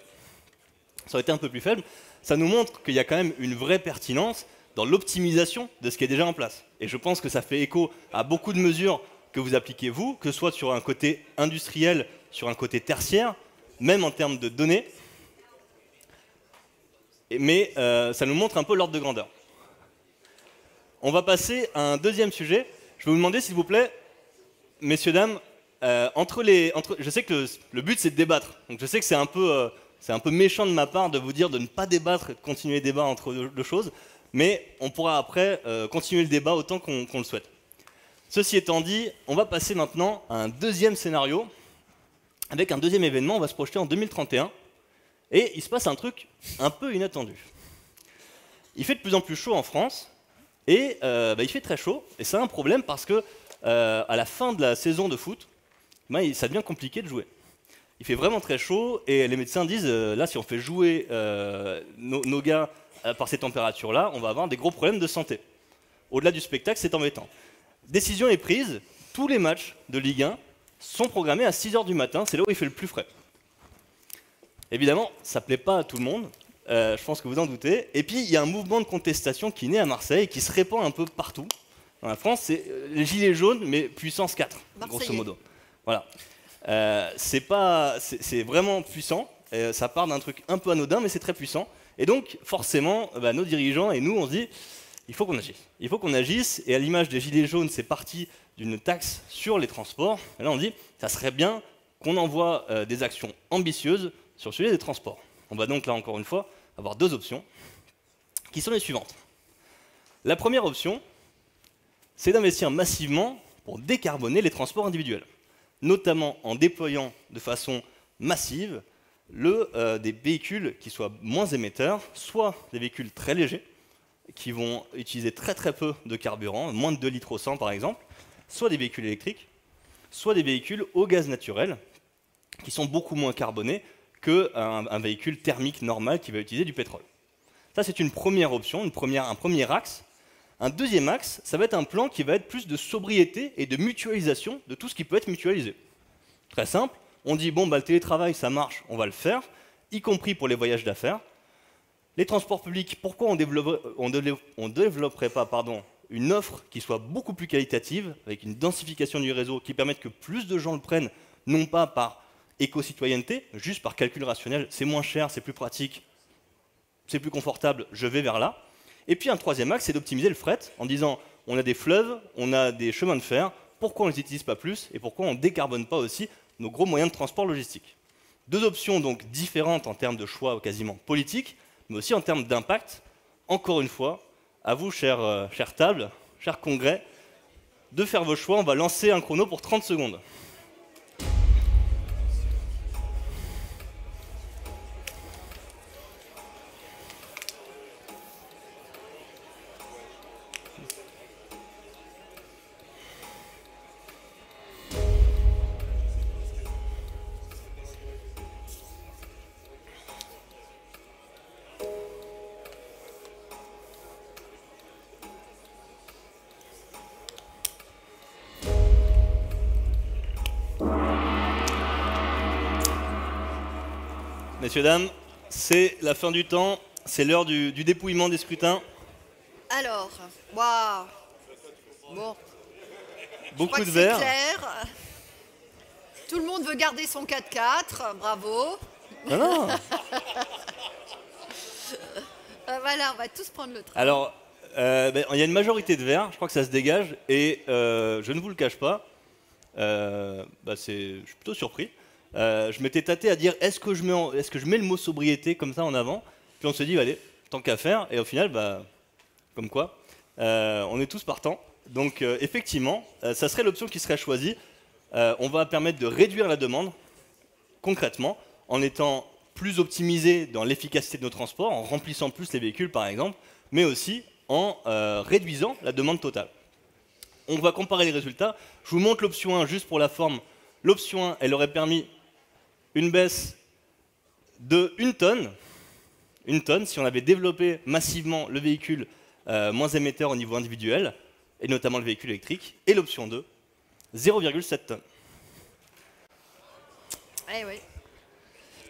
Ça nous montre qu'il y a quand même une vraie pertinence dans l'optimisation de ce qui est déjà en place. Et je pense que ça fait écho à beaucoup de mesures que vous appliquez vous, que ce soit sur un côté industriel, sur un côté tertiaire, même en termes de données, mais ça nous montre un peu l'ordre de grandeur. On va passer à un deuxième sujet. Je vais vous demander, s'il vous plaît, messieurs, dames, je sais que le but c'est de débattre, donc je sais que c'est un peu méchant de ma part de vous dire de ne pas débattre et de continuer le débat entre deux choses, mais on pourra après continuer le débat autant qu'on le souhaite. Ceci étant dit, on va passer maintenant à un deuxième scénario. Avec un deuxième événement, on va se projeter en 2031, et il se passe un truc un peu inattendu. Il fait de plus en plus chaud en France, et il fait très chaud, et c'est un problème parce que à la fin de la saison de foot, ça devient compliqué de jouer. Il fait vraiment très chaud, et les médecins disent, là si on fait jouer nos gars par ces températures-là, on va avoir des gros problèmes de santé. Au-delà du spectacle, c'est embêtant. Décision est prise, tous les matchs de Ligue 1 sont programmés à 6 h du matin, c'est là où il fait le plus frais. Évidemment, ça ne plaît pas à tout le monde, je pense que vous en doutez. Et puis, il y a un mouvement de contestation qui naît à Marseille, qui se répand un peu partout. Dans la France, c'est les gilets jaunes, mais puissance 4, grosso modo. Voilà. C'est vraiment puissant, ça part d'un truc un peu anodin, mais c'est très puissant. Et donc, forcément, nos dirigeants et nous, on se dit, il faut qu'on agisse. Il faut qu'on agisse, et à l'image des gilets jaunes, c'est parti d'une taxe sur les transports. Et là, on dit, ça serait bien qu'on envoie des actions ambitieuses sur le sujet des transports. On va donc là, encore une fois, avoir deux options, qui sont les suivantes. La première option, c'est d'investir massivement pour décarboner les transports individuels, notamment en déployant de façon massive des véhicules qui soient moins émetteurs, soit des véhicules très légers, qui vont utiliser très très peu de carburant, moins de 2 litres au 100 par exemple, soit des véhicules électriques, soit des véhicules au gaz naturel, qui sont beaucoup moins carbonés qu'un véhicule thermique normal qui va utiliser du pétrole. Ça, c'est une première option, un premier axe. Un deuxième axe, ça va être un plan qui va être plus de sobriété et de mutualisation de tout ce qui peut être mutualisé. Très simple, on dit, bon, le télétravail, ça marche, on va le faire, y compris pour les voyages d'affaires. Les transports publics, pourquoi on ne développerait pas une offre qui soit beaucoup plus qualitative, avec une densification du réseau qui permette que plus de gens le prennent, non pas par éco-citoyenneté, juste par calcul rationnel, c'est moins cher, c'est plus pratique, c'est plus confortable, je vais vers là. Et puis un troisième axe, c'est d'optimiser le fret, en disant, on a des fleuves, on a des chemins de fer, pourquoi on ne les utilise pas plus, et pourquoi on ne décarbone pas aussi nos gros moyens de transport logistique. Deux options donc différentes en termes de choix quasiment politiques, mais aussi en termes d'impact. Encore une fois, à vous, chère table, cher congrès, de faire vos choix. On va lancer un chrono pour 30 secondes. Messieurs, dames, c'est la fin du temps, c'est l'heure du dépouillement des scrutins. Alors, waouh. Bon, Beaucoup de verres. clair. Tout le monde veut garder son 4x4, bravo. Non, non. Voilà, on va tous prendre le train. Alors, il y a une majorité de verres, je crois que ça se dégage, et je ne vous le cache pas, je suis plutôt surpris. Je m'étais tâté à dire est-ce que je mets le mot sobriété comme ça en avant, puis on se dit allez, tant qu'à faire, et au final, comme quoi, on est tous partants. Donc effectivement, ça serait l'option qui serait choisie. On va permettre de réduire la demande, concrètement, en étant plus optimisé dans l'efficacité de nos transports, en remplissant plus les véhicules par exemple, mais aussi en réduisant la demande totale. On va comparer les résultats. Je vous montre l'option 1 juste pour la forme. L'option 1, elle aurait permis une baisse de 1 tonne. 1 tonne si on avait développé massivement le véhicule moins émetteur au niveau individuel, et notamment le véhicule électrique. Et l'option 2, 0,7 tonnes. Eh oui.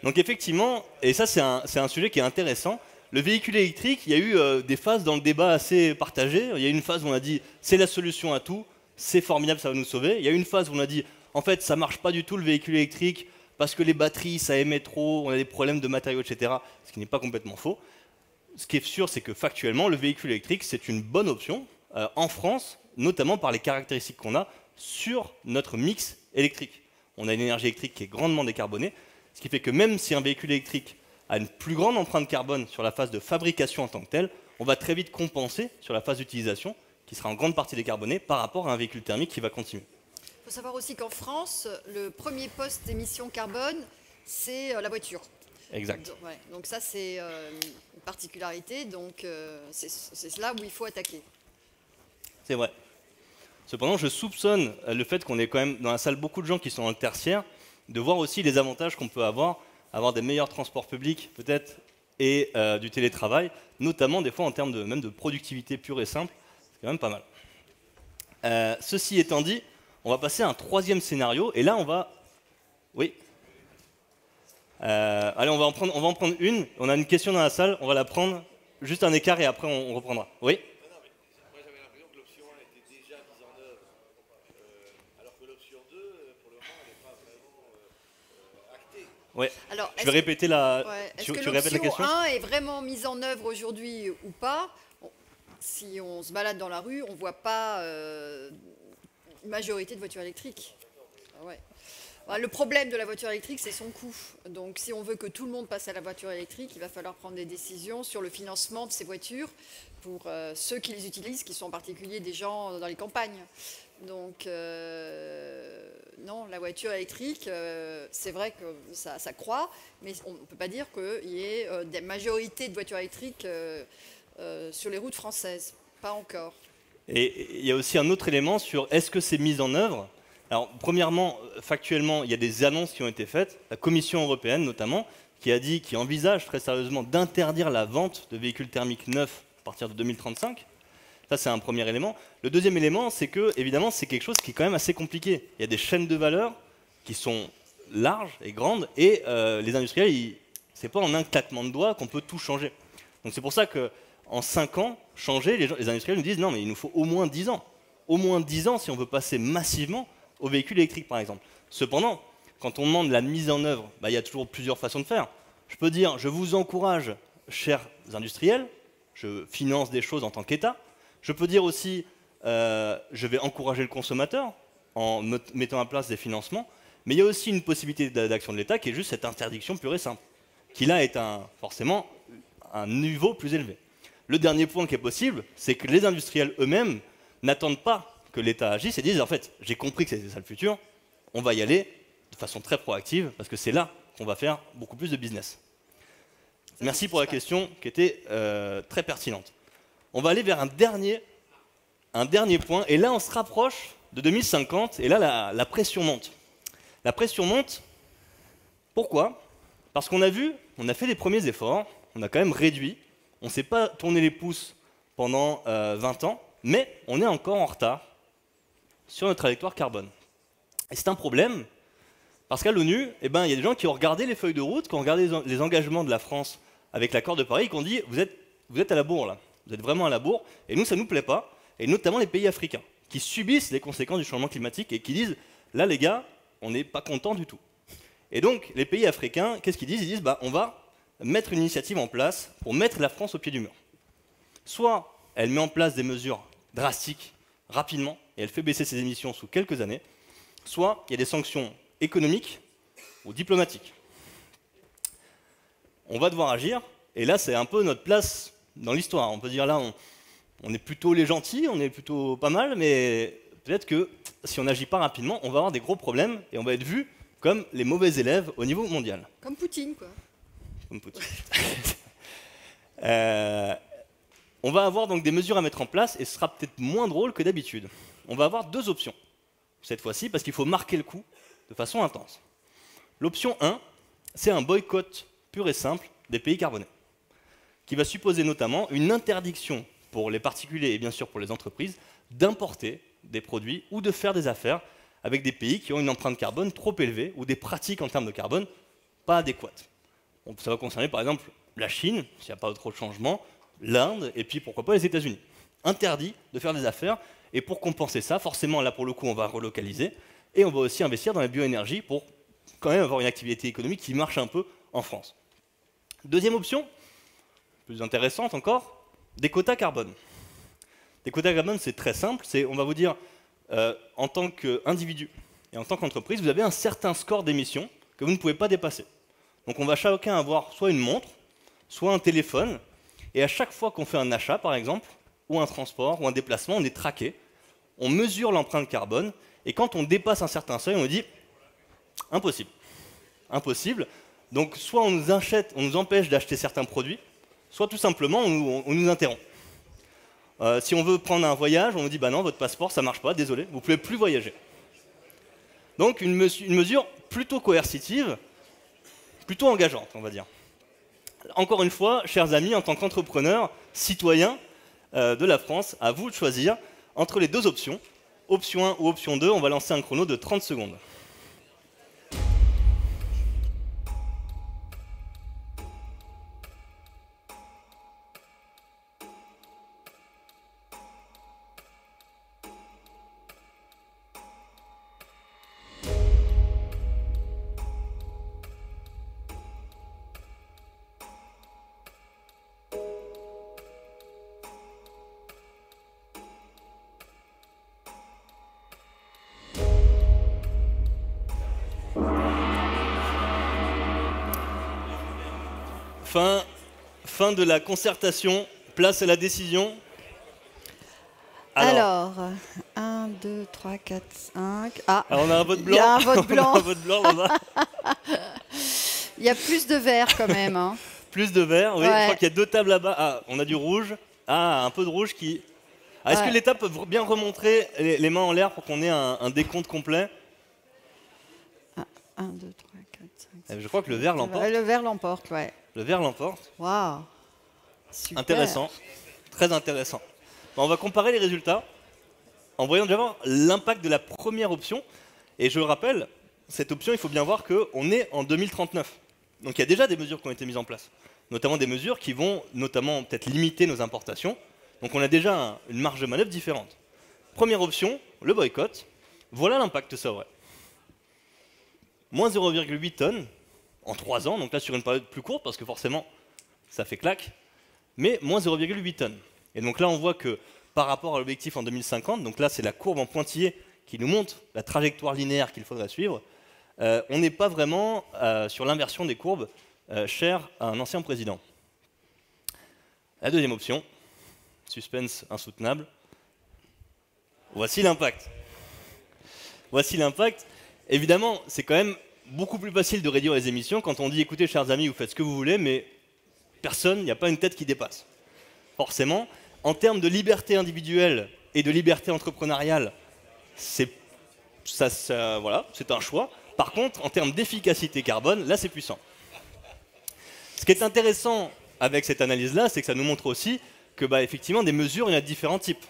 Donc effectivement, et ça c'est un sujet qui est intéressant, le véhicule électrique, il y a eu des phases dans le débat assez partagées. Il y a eu une phase où on a dit c'est la solution à tout, c'est formidable, ça va nous sauver. Il y a eu une phase où on a dit en fait ça marche pas du tout le véhicule électrique parce que les batteries ça émet trop, on a des problèmes de matériaux, etc. Ce qui n'est pas complètement faux. Ce qui est sûr, c'est que factuellement, le véhicule électrique c'est une bonne option en France, notamment par les caractéristiques qu'on a sur notre mix électrique. On a une énergie électrique qui est grandement décarbonée, ce qui fait que même si un véhicule électrique a une plus grande empreinte carbone sur la phase de fabrication en tant que telle, on va très vite compenser sur la phase d'utilisation, qui sera en grande partie décarbonée, par rapport à un véhicule thermique qui va continuer. Il faut savoir aussi qu'en France, le premier poste d'émission carbone, c'est la voiture. Exact. Donc ça, c'est une particularité, donc c'est là où il faut attaquer. C'est vrai. Cependant, je soupçonne le fait qu'on ait quand même dans la salle beaucoup de gens qui sont dans le tertiaire, de voir aussi les avantages qu'on peut avoir des meilleurs transports publics peut-être et du télétravail, notamment des fois en termes même de productivité pure et simple, c'est quand même pas mal. Ceci étant dit, on va passer à un troisième scénario, et là on va... Oui. Allez, on va en prendre une, on a une question dans la salle, on va la prendre, juste un écart et après on reprendra. Oui. Ouais. Alors, je vais répéter la. Est-ce que répètes la question 1 est vraiment mise en œuvre aujourd'hui ou pas? Si on se balade dans la rue, on ne voit pas une majorité de voitures électriques. Ouais. Le problème de la voiture électrique, c'est son coût. Donc, si on veut que tout le monde passe à la voiture électrique, il va falloir prendre des décisions sur le financement de ces voitures pour ceux qui les utilisent, qui sont en particulier des gens dans les campagnes. Donc, non, la voiture électrique, c'est vrai que ça croît, mais on ne peut pas dire qu'il y ait des majorités de voitures électriques sur les routes françaises. Pas encore. Et il y a aussi un autre élément sur est-ce que c'est mis en œuvre. Alors, premièrement, factuellement, il y a des annonces qui ont été faites, la Commission européenne notamment, qui envisage très sérieusement d'interdire la vente de véhicules thermiques neufs à partir de 2035. Ça, c'est un premier élément. Le deuxième élément, c'est que, évidemment, c'est quelque chose qui est quand même assez compliqué. Il y a des chaînes de valeur qui sont larges et grandes, et les industriels, c'est pas en un claquement de doigts qu'on peut tout changer. Donc c'est pour ça qu'en 5 ans, changer, les industriels nous disent non, mais il nous faut au moins 10 ans. Au moins 10 ans si on veut passer massivement aux véhicules électriques, par exemple. Cependant, quand on demande la mise en œuvre, il y a toujours plusieurs façons de faire. Je peux dire, je vous encourage, chers industriels, je finance des choses en tant qu'État. Je peux dire aussi, je vais encourager le consommateur en mettant en place des financements, mais il y a aussi une possibilité d'action de l'État qui est juste cette interdiction pure et simple, qui là est forcément un niveau plus élevé. Le dernier point qui est possible, c'est que les industriels eux-mêmes n'attendent pas que l'État agisse et disent en fait, j'ai compris que c'était ça le futur, on va y aller de façon très proactive parce que c'est là qu'on va faire beaucoup plus de business. Merci pour la question qui était très pertinente. On va aller vers un dernier point, et là on se rapproche de 2050, et là la pression monte. La pression monte, pourquoi? Parce qu'on a fait les premiers efforts, on a quand même réduit, on ne s'est pas tourné les pouces pendant 20 ans, mais on est encore en retard sur notre trajectoire carbone. Et c'est un problème, Parce qu'à l'ONU, il y a des gens qui ont regardé les feuilles de route, qui ont regardé les engagements de la France avec l'accord de Paris, et qui ont dit vous êtes à la bourre là, vous êtes vraiment à la bourre, et nous ça ne nous plaît pas, et notamment les pays africains, qui subissent les conséquences du changement climatique et qui disent là les gars, on n'est pas contents du tout. Et donc les pays africains, qu'est-ce qu'ils disent? Ils disent on va mettre une initiative en place pour mettre la France au pied du mur. Soit elle met en place des mesures drastiques rapidement, et elle fait baisser ses émissions sous quelques années, soit il y a des sanctions économiques ou diplomatiques. On va devoir agir, et là c'est un peu notre place dans l'histoire. On peut dire là, on est plutôt les gentils, on est plutôt pas mal, mais peut-être que si on n'agit pas rapidement, on va avoir des gros problèmes, et on va être vu comme les mauvais élèves au niveau mondial. Comme Poutine, quoi. Comme Poutine. On va avoir donc des mesures à mettre en place, et ce sera peut-être moins drôle que d'habitude. On va avoir deux options, cette fois-ci, parce qu'il faut marquer le coup de façon intense. L'option 1, c'est un boycott pur et simple des pays carbonés, qui va supposer notamment une interdiction pour les particuliers et bien sûr pour les entreprises d'importer des produits ou de faire des affaires avec des pays qui ont une empreinte carbone trop élevée ou des pratiques en termes de carbone pas adéquates. Donc, ça va concerner par exemple la Chine, s'il n'y a pas trop de changements, l'Inde et puis pourquoi pas les États-Unis. Interdit de faire des affaires, et pour compenser ça, forcément là pour le coup on va relocaliser et on va aussi investir dans la bioénergie pour quand même avoir une activité économique qui marche un peu en France. Deuxième option, plus intéressante encore, des quotas carbone. Des quotas carbone, c'est très simple, on va vous dire, en tant qu'individu et en tant qu'entreprise, vous avez un certain score d'émissions que vous ne pouvez pas dépasser. Donc on va chacun avoir soit une montre, soit un téléphone, et à chaque fois qu'on fait un achat, par exemple, ou un transport, ou un déplacement, on est traqué, on mesure l'empreinte carbone, et quand on dépasse un certain seuil, on nous dit « impossible ». Impossible. Donc soit on nous empêche d'acheter certains produits, soit tout simplement on nous interrompt. Si on veut prendre un voyage, on nous dit bah non, votre passeport ça marche pas, désolé, vous ne pouvez plus voyager. Donc une mesure plutôt coercitive, plutôt engageante, on va dire. Encore une fois, chers amis, en tant qu'entrepreneurs, citoyens de la France, à vous de choisir entre les deux options. Option 1 ou option 2, on va lancer un chrono de 30 secondes. Fin de la concertation, place à la décision. Alors 1, 2, 3, 4, 5... Ah, alors on a un vote blanc. Il y a un vote blanc. On a un vote blanc là-bas. Il y a plus de vert quand même. Hein. Plus de vert, oui. Ouais. Je crois qu'il y a deux tables là-bas. Ah, on a du rouge. Ah, un peu de rouge qui... Ah, est-ce que les tables peuvent bien remontrer les mains en l'air pour qu'on ait un décompte complet? 1, 2, 3, 4, 5... Je crois que le vert l'emporte. Le vert l'emporte, ouais. Le vert l'emporte. Waouh. Super. Intéressant. Très intéressant. Bon, on va comparer les résultats en voyant déjà l'impact de la première option. Et je le rappelle, cette option, il faut bien voir qu'on est en 2039. Donc il y a déjà des mesures qui ont été mises en place. Notamment des mesures qui vont notamment peut-être limiter nos importations. Donc on a déjà une marge de manœuvre différente. Première option, le boycott. Voilà l'impact que ça aurait. Moins 0,8 tonnes en 3 ans, donc là sur une période plus courte, parce que forcément ça fait claque, mais moins 0,8 tonnes. Et donc là on voit que par rapport à l'objectif en 2050, donc là c'est la courbe en pointillé qui nous montre la trajectoire linéaire qu'il faudrait suivre, on n'est pas vraiment sur l'inversion des courbes chère à un ancien président. La deuxième option, suspense insoutenable, voici l'impact. Voici l'impact. Évidemment, c'est quand même beaucoup plus facile de réduire les émissions quand on dit écoutez, chers amis, vous faites ce que vous voulez, mais personne, il n'y a pas une tête qui dépasse. Forcément, en termes de liberté individuelle et de liberté entrepreneuriale, voilà, c'est un choix. Par contre, en termes d'efficacité carbone, là, c'est puissant. Ce qui est intéressant avec cette analyse-là, c'est que ça nous montre aussi que, effectivement, des mesures, il y en a de différents types.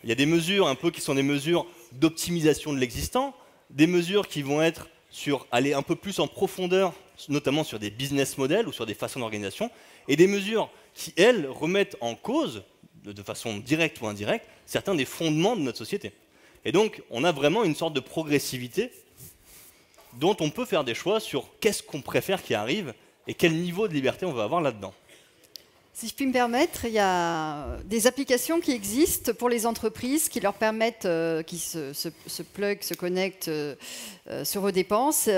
Il y a des mesures un peu qui sont des mesures d'optimisation de l'existant, des mesures qui vont être sur aller un peu plus en profondeur, notamment sur des business models ou sur des façons d'organisation, et des mesures qui, elles, remettent en cause, de façon directe ou indirecte, certains des fondements de notre société. Et donc, on a vraiment une sorte de progressivité dont on peut faire des choix sur qu'est-ce qu'on préfère qui arrive et quel niveau de liberté on va avoir là-dedans. Si je puis me permettre, il y a des applications qui existent pour les entreprises qui leur permettent, qui se plug, se connectent sur vos dépenses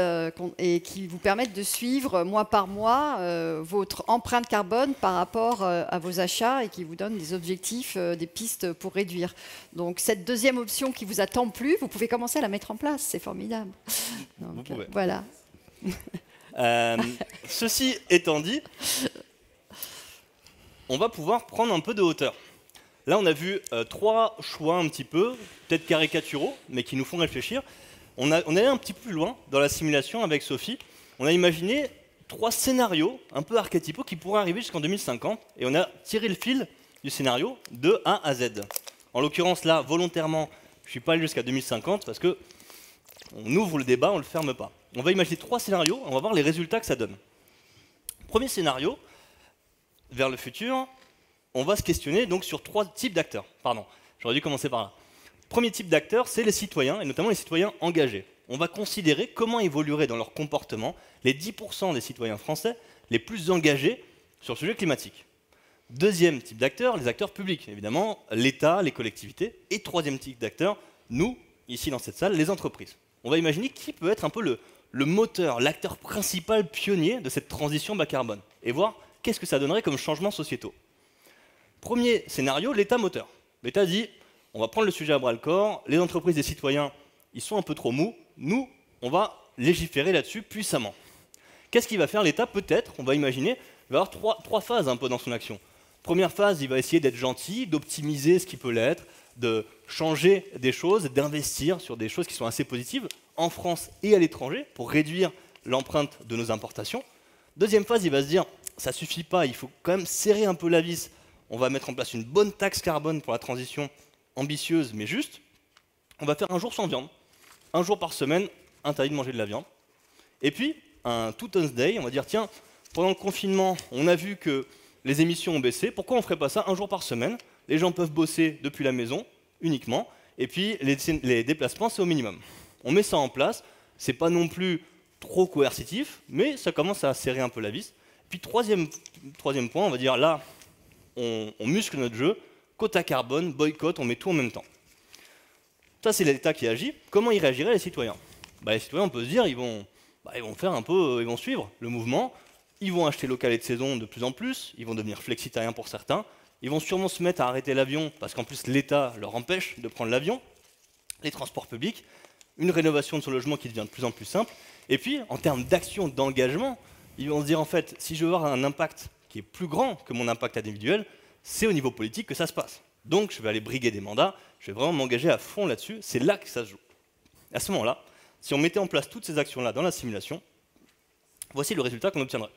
et qui vous permettent de suivre mois par mois votre empreinte carbone par rapport à vos achats et qui vous donnent des objectifs, des pistes pour réduire. Donc cette deuxième option qui vous a tant plu, vous pouvez commencer à la mettre en place, c'est formidable. Donc, vous pouvez. Voilà. Ceci étant dit, on va pouvoir prendre un peu de hauteur. Là, on a vu 3 choix un petit peu, peut-être caricaturaux, mais qui nous font réfléchir. On est allé un petit peu plus loin dans la simulation avec Sophie. On a imaginé 3 scénarios un peu archétypaux qui pourraient arriver jusqu'en 2050, et on a tiré le fil du scénario de A à Z. En l'occurrence, là, volontairement, je ne suis pas allé jusqu'à 2050 parce que on ouvre le débat, on ne le ferme pas. On va imaginer 3 scénarios, on va voir les résultats que ça donne. Premier scénario, vers le futur, on va se questionner donc sur 3 types d'acteurs. Pardon, j'aurais dû commencer par là. Premier type d'acteurs, c'est les citoyens, et notamment les citoyens engagés. On va considérer comment évolueraient dans leur comportement les 10% des citoyens français les plus engagés sur le sujet climatique. Deuxième type d'acteurs, les acteurs publics, évidemment, l'État, les collectivités. Et troisième type d'acteurs, nous, ici dans cette salle, les entreprises. On va imaginer qui peut être un peu le moteur, l'acteur principal pionnier de cette transition bas carbone, et voir qu'est-ce que ça donnerait comme changements sociétaux. Premier scénario, l'État moteur. L'État dit, on va prendre le sujet à bras-le-corps, les entreprises et les citoyens, ils sont un peu trop mous, nous, on va légiférer là-dessus puissamment. Qu'est-ce qu'il va faire l'État? Peut-être, on va imaginer, il va avoir trois phases un peu dans son action. Première phase, il va essayer d'être gentil, d'optimiser ce qui peut l'être, de changer des choses, d'investir sur des choses qui sont assez positives, en France et à l'étranger, pour réduire l'empreinte de nos importations. Deuxième phase, il va se dire, ça suffit pas, il faut quand même serrer un peu la vis. On va mettre en place une bonne taxe carbone pour la transition ambitieuse mais juste. On va faire un jour sans viande. Un jour par semaine, interdit de manger de la viande. Et puis, un two-tons day, on va dire, tiens, pendant le confinement, on a vu que les émissions ont baissé, pourquoi on ne ferait pas ça un jour par semaine? Les gens peuvent bosser depuis la maison, uniquement, et puis les déplacements, c'est au minimum. On met ça en place, c'est pas non plus trop coercitif, mais ça commence à serrer un peu la vis. Puis troisième point, on va dire là, on muscle notre jeu, quota carbone, boycott, on met tout en même temps. Ça, c'est l'État qui agit. Comment y réagiraient les citoyens? Les citoyens, on peut se dire, ils vont faire un peu, ils vont suivre le mouvement, ils vont acheter local et de saison de plus en plus, ils vont devenir flexitariens pour certains, ils vont sûrement se mettre à arrêter l'avion, parce qu'en plus l'État leur empêche de prendre l'avion, les transports publics, une rénovation de son logement qui devient de plus en plus simple, et puis, en termes d'action, d'engagement, ils vont se dire, en fait, si je veux avoir un impact qui est plus grand que mon impact individuel, c'est au niveau politique que ça se passe. Donc, je vais aller briguer des mandats, je vais vraiment m'engager à fond là-dessus, c'est là que ça se joue. À ce moment-là, si on mettait en place toutes ces actions-là dans la simulation, voici le résultat qu'on obtiendrait.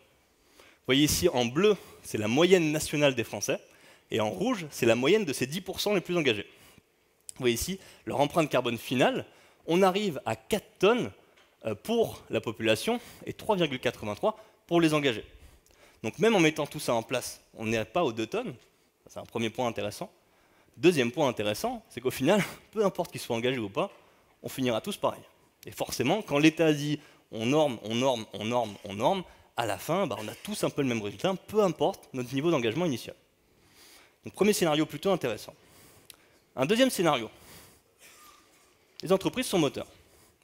Vous voyez ici, en bleu, c'est la moyenne nationale des Français, et en rouge, c'est la moyenne de ces 10% les plus engagés. Vous voyez ici, leur empreinte carbone finale, on arrive à 4 tonnes pour la population et 3,83 pour les engagés. Donc même en mettant tout ça en place, on n'est pas aux 2 tonnes, c'est un premier point intéressant. Deuxième point intéressant, c'est qu'au final, peu importe qu'ils soient engagés ou pas, on finira tous pareil. Et forcément, quand l'État dit on norme, on norme, on norme, on norme, à la fin, on a tous un peu le même résultat, peu importe notre niveau d'engagement initial. Donc premier scénario plutôt intéressant. Un deuxième scénario. Les entreprises sont moteurs.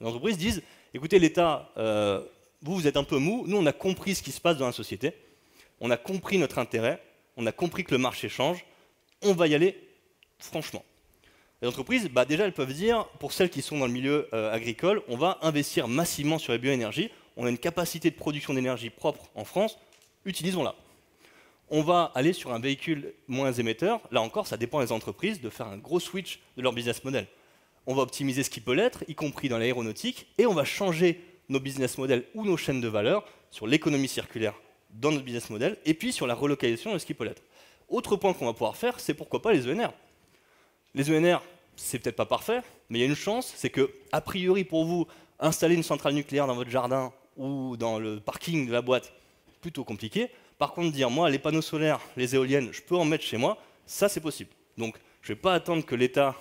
Les entreprises disent, écoutez l'État, vous êtes un peu mou, nous on a compris ce qui se passe dans la société, on a compris notre intérêt, on a compris que le marché change, on va y aller franchement. Les entreprises, déjà elles peuvent dire, pour celles qui sont dans le milieu agricole, on va investir massivement sur les bioénergies, on a une capacité de production d'énergie propre en France, utilisons-la. On va aller sur un véhicule moins émetteur, là encore ça dépend des entreprises de faire un gros switch de leur business model. On va optimiser ce qui peut l'être, y compris dans l'aéronautique, et on va changer nos business models ou nos chaînes de valeur sur l'économie circulaire dans notre business model, et puis sur la relocalisation de ce qui peut l'être. Autre point qu'on va pouvoir faire, c'est pourquoi pas les ENR. Les ENR, c'est peut-être pas parfait, mais il y a une chance, c'est que, a priori pour vous, Installer une centrale nucléaire dans votre jardin ou dans le parking de la boîte, plutôt compliqué. Par contre, dire, moi, les panneaux solaires, les éoliennes, je peux en mettre chez moi, ça, c'est possible. Donc, je ne vais pas attendre que l'État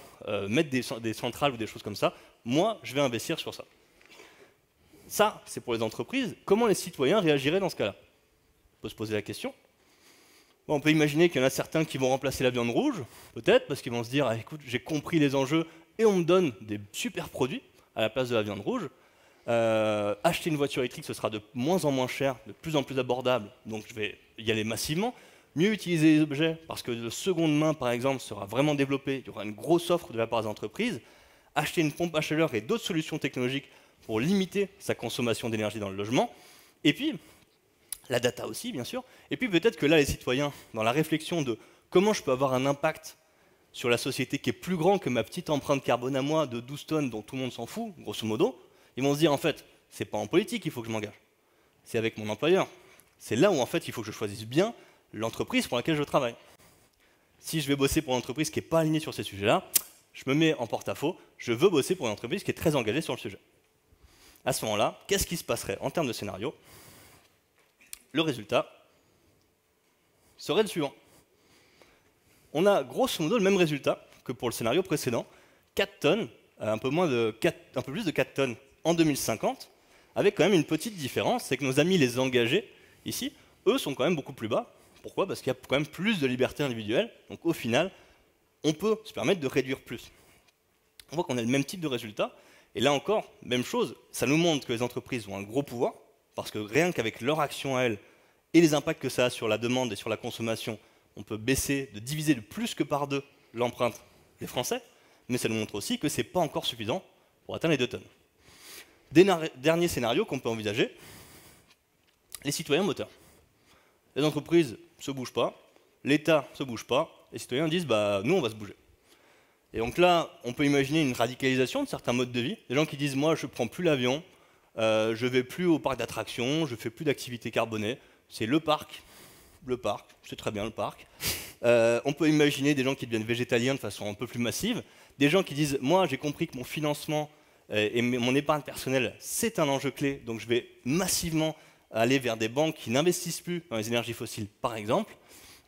mette des centrales ou des choses comme ça. Moi, je vais investir sur ça. Ça, c'est pour les entreprises. Comment les citoyens réagiraient dans ce cas-là? On peut se poser la question. Bon, on peut imaginer qu'il y en a certains qui vont remplacer la viande rouge, peut-être, parce qu'ils vont se dire, ah, écoute, j'ai compris les enjeux et on me donne des super produits à la place de la viande rouge. Acheter une voiture électrique, ce sera de moins en moins cher, de plus en plus abordable, donc je vais y aller massivement. Mieux utiliser les objets, parce que le seconde main, par exemple, sera vraiment développé, il y aura une grosse offre de la part des entreprises. Acheter une pompe à chaleur et d'autres solutions technologiques pour limiter sa consommation d'énergie dans le logement. Et puis, la data aussi, bien sûr. Et puis peut-être que là, les citoyens, dans la réflexion de comment je peux avoir un impact sur la société qui est plus grand que ma petite empreinte carbone à moi de 12 tonnes dont tout le monde s'en fout, grosso modo, ils vont se dire, en fait, c'est pas en politique qu'il faut que je m'engage, c'est avec mon employeur. C'est là où, en fait, il faut que je choisisse bien l'entreprise pour laquelle je travaille. Si je vais bosser pour une entreprise qui n'est pas alignée sur ces sujets-là, je me mets en porte-à-faux, je veux bosser pour une entreprise qui est très engagée sur le sujet. À ce moment-là, qu'est-ce qui se passerait en termes de scénario? Le résultat serait le suivant. On a grosso modo le même résultat que pour le scénario précédent, 4 tonnes, un peu plus de 4 tonnes en 2050, avec quand même une petite différence, c'est que nos amis les engagés, ici, eux sont quand même beaucoup plus bas. Pourquoi? Parce qu'il y a quand même plus de liberté individuelle, donc au final, on peut se permettre de réduire plus. On voit qu'on a le même type de résultat, et là encore, même chose, ça nous montre que les entreprises ont un gros pouvoir, parce que rien qu'avec leur action à elles, et les impacts que ça a sur la demande et sur la consommation, on peut diviser de plus que par 2 l'empreinte des Français, mais ça nous montre aussi que ce n'est pas encore suffisant pour atteindre les 2 tonnes. Dernier scénario qu'on peut envisager, les citoyens moteurs. Les entreprises ne se bougent pas, l'État ne se bouge pas, les citoyens disent bah, nous on va se bouger. Et donc là, on peut imaginer une radicalisation de certains modes de vie, des gens qui disent moi je ne prends plus l'avion, je ne vais plus au parc d'attractions, je ne fais plus d'activités carbonées, c'est le parc, c'est très bien le parc. On peut imaginer des gens qui deviennent végétaliens de façon un peu plus massive, des gens qui disent moi j'ai compris que mon financement et mon épargne personnelle c'est un enjeu clé, donc je vais massivement aller vers des banques qui n'investissent plus dans les énergies fossiles par exemple.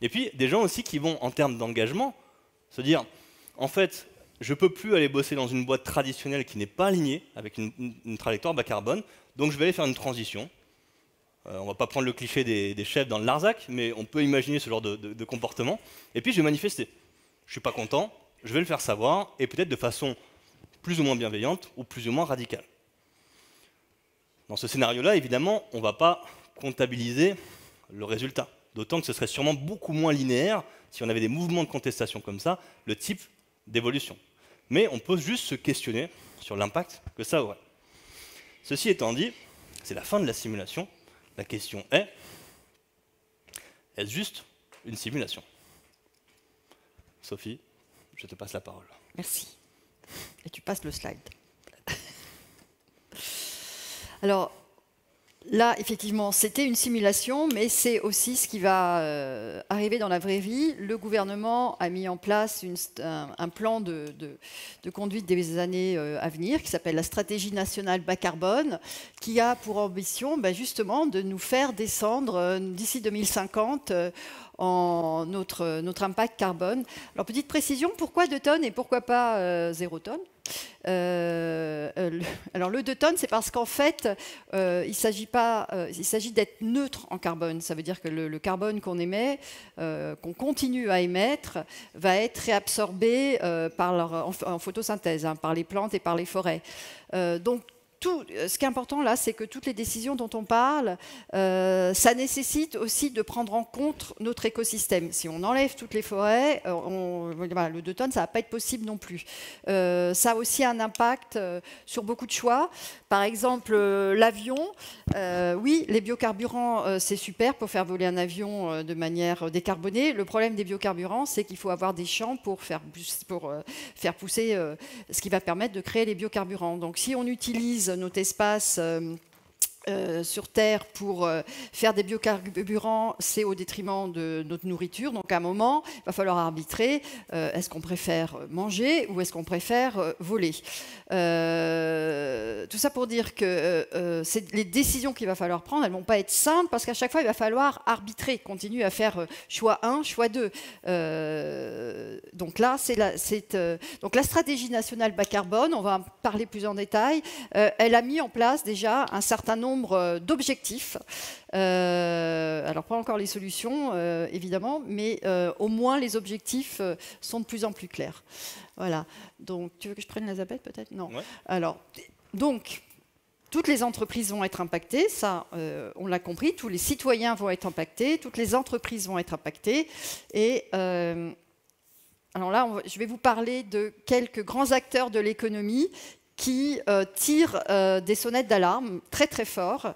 Et puis des gens aussi qui vont en termes d'engagement se dire en fait je ne peux plus aller bosser dans une boîte traditionnelle qui n'est pas alignée avec une trajectoire bas carbone, donc je vais aller faire une transition. On ne va pas prendre le cliché des chefs dans le Larzac, mais on peut imaginer ce genre de comportement. Et puis je vais manifester. Je ne suis pas content, je vais le faire savoir, et peut-être de façon plus ou moins bienveillante ou plus ou moins radicale. Dans ce scénario-là, évidemment, on ne va pas comptabiliser le résultat. D'autant que ce serait sûrement beaucoup moins linéaire, si on avait des mouvements de contestation comme ça, le type d'évolution. Mais on peut juste se questionner sur l'impact que ça aurait. Ceci étant dit, c'est la fin de la simulation. La question est, est-ce juste une simulation? Sophie, je te passe la parole. Merci. Et tu passes le slide. Alors, là, effectivement, c'était une simulation, mais c'est aussi ce qui va arriver dans la vraie vie. Le gouvernement a mis en place un plan de conduite des années à venir, qui s'appelle la Stratégie nationale bas carbone, qui a pour ambition justement de nous faire descendre d'ici 2050 en notre impact carbone. Alors, petite précision, pourquoi 2 tonnes et pourquoi pas 0 tonnes? Alors le 2 tonnes, c'est parce qu'en fait, il s'agit d'être neutre en carbone. Ça veut dire que le carbone qu'on émet, qu'on continue à émettre, va être réabsorbé en photosynthèse, par les plantes et par les forêts. Donc, ce qui est important là, c'est que toutes les décisions dont on parle, ça nécessite aussi de prendre en compte notre écosystème. Si on enlève toutes les forêts, le 2 tonnes, ça ne va pas être possible non plus. Ça a aussi un impact sur beaucoup de choix. Par exemple, l'avion. Oui, les biocarburants, c'est super pour faire voler un avion de manière décarbonée. Le problème des biocarburants, c'est qu'il faut avoir des champs pour faire pousser ce qui va permettre de créer les biocarburants. Donc, si on utilise notre espace sur Terre pour faire des biocarburants, c'est au détriment de notre nourriture. Donc à un moment, il va falloir arbitrer. Est-ce qu'on préfère manger ou est-ce qu'on préfère voler? Tout ça pour dire que les décisions qu'il va falloir prendre, elles ne vont pas être simples parce qu'à chaque fois, il va falloir arbitrer, continuer à faire choix 1, choix 2. Donc là, donc la stratégie nationale bas carbone, on va en parler plus en détail, elle a mis en place déjà un certain nombre d'objectifs. Alors pas encore les solutions, évidemment, mais au moins les objectifs sont de plus en plus clairs. Voilà. Donc, tu veux que je prenne la zapette peut-être? Non. Ouais. Alors, donc, toutes les entreprises vont être impactées, ça, on l'a compris. Tous les citoyens vont être impactés, toutes les entreprises vont être impactées. Et alors là, je vais vous parler de quelques grands acteurs de l'économie qui tirent des sonnettes d'alarme très très fort.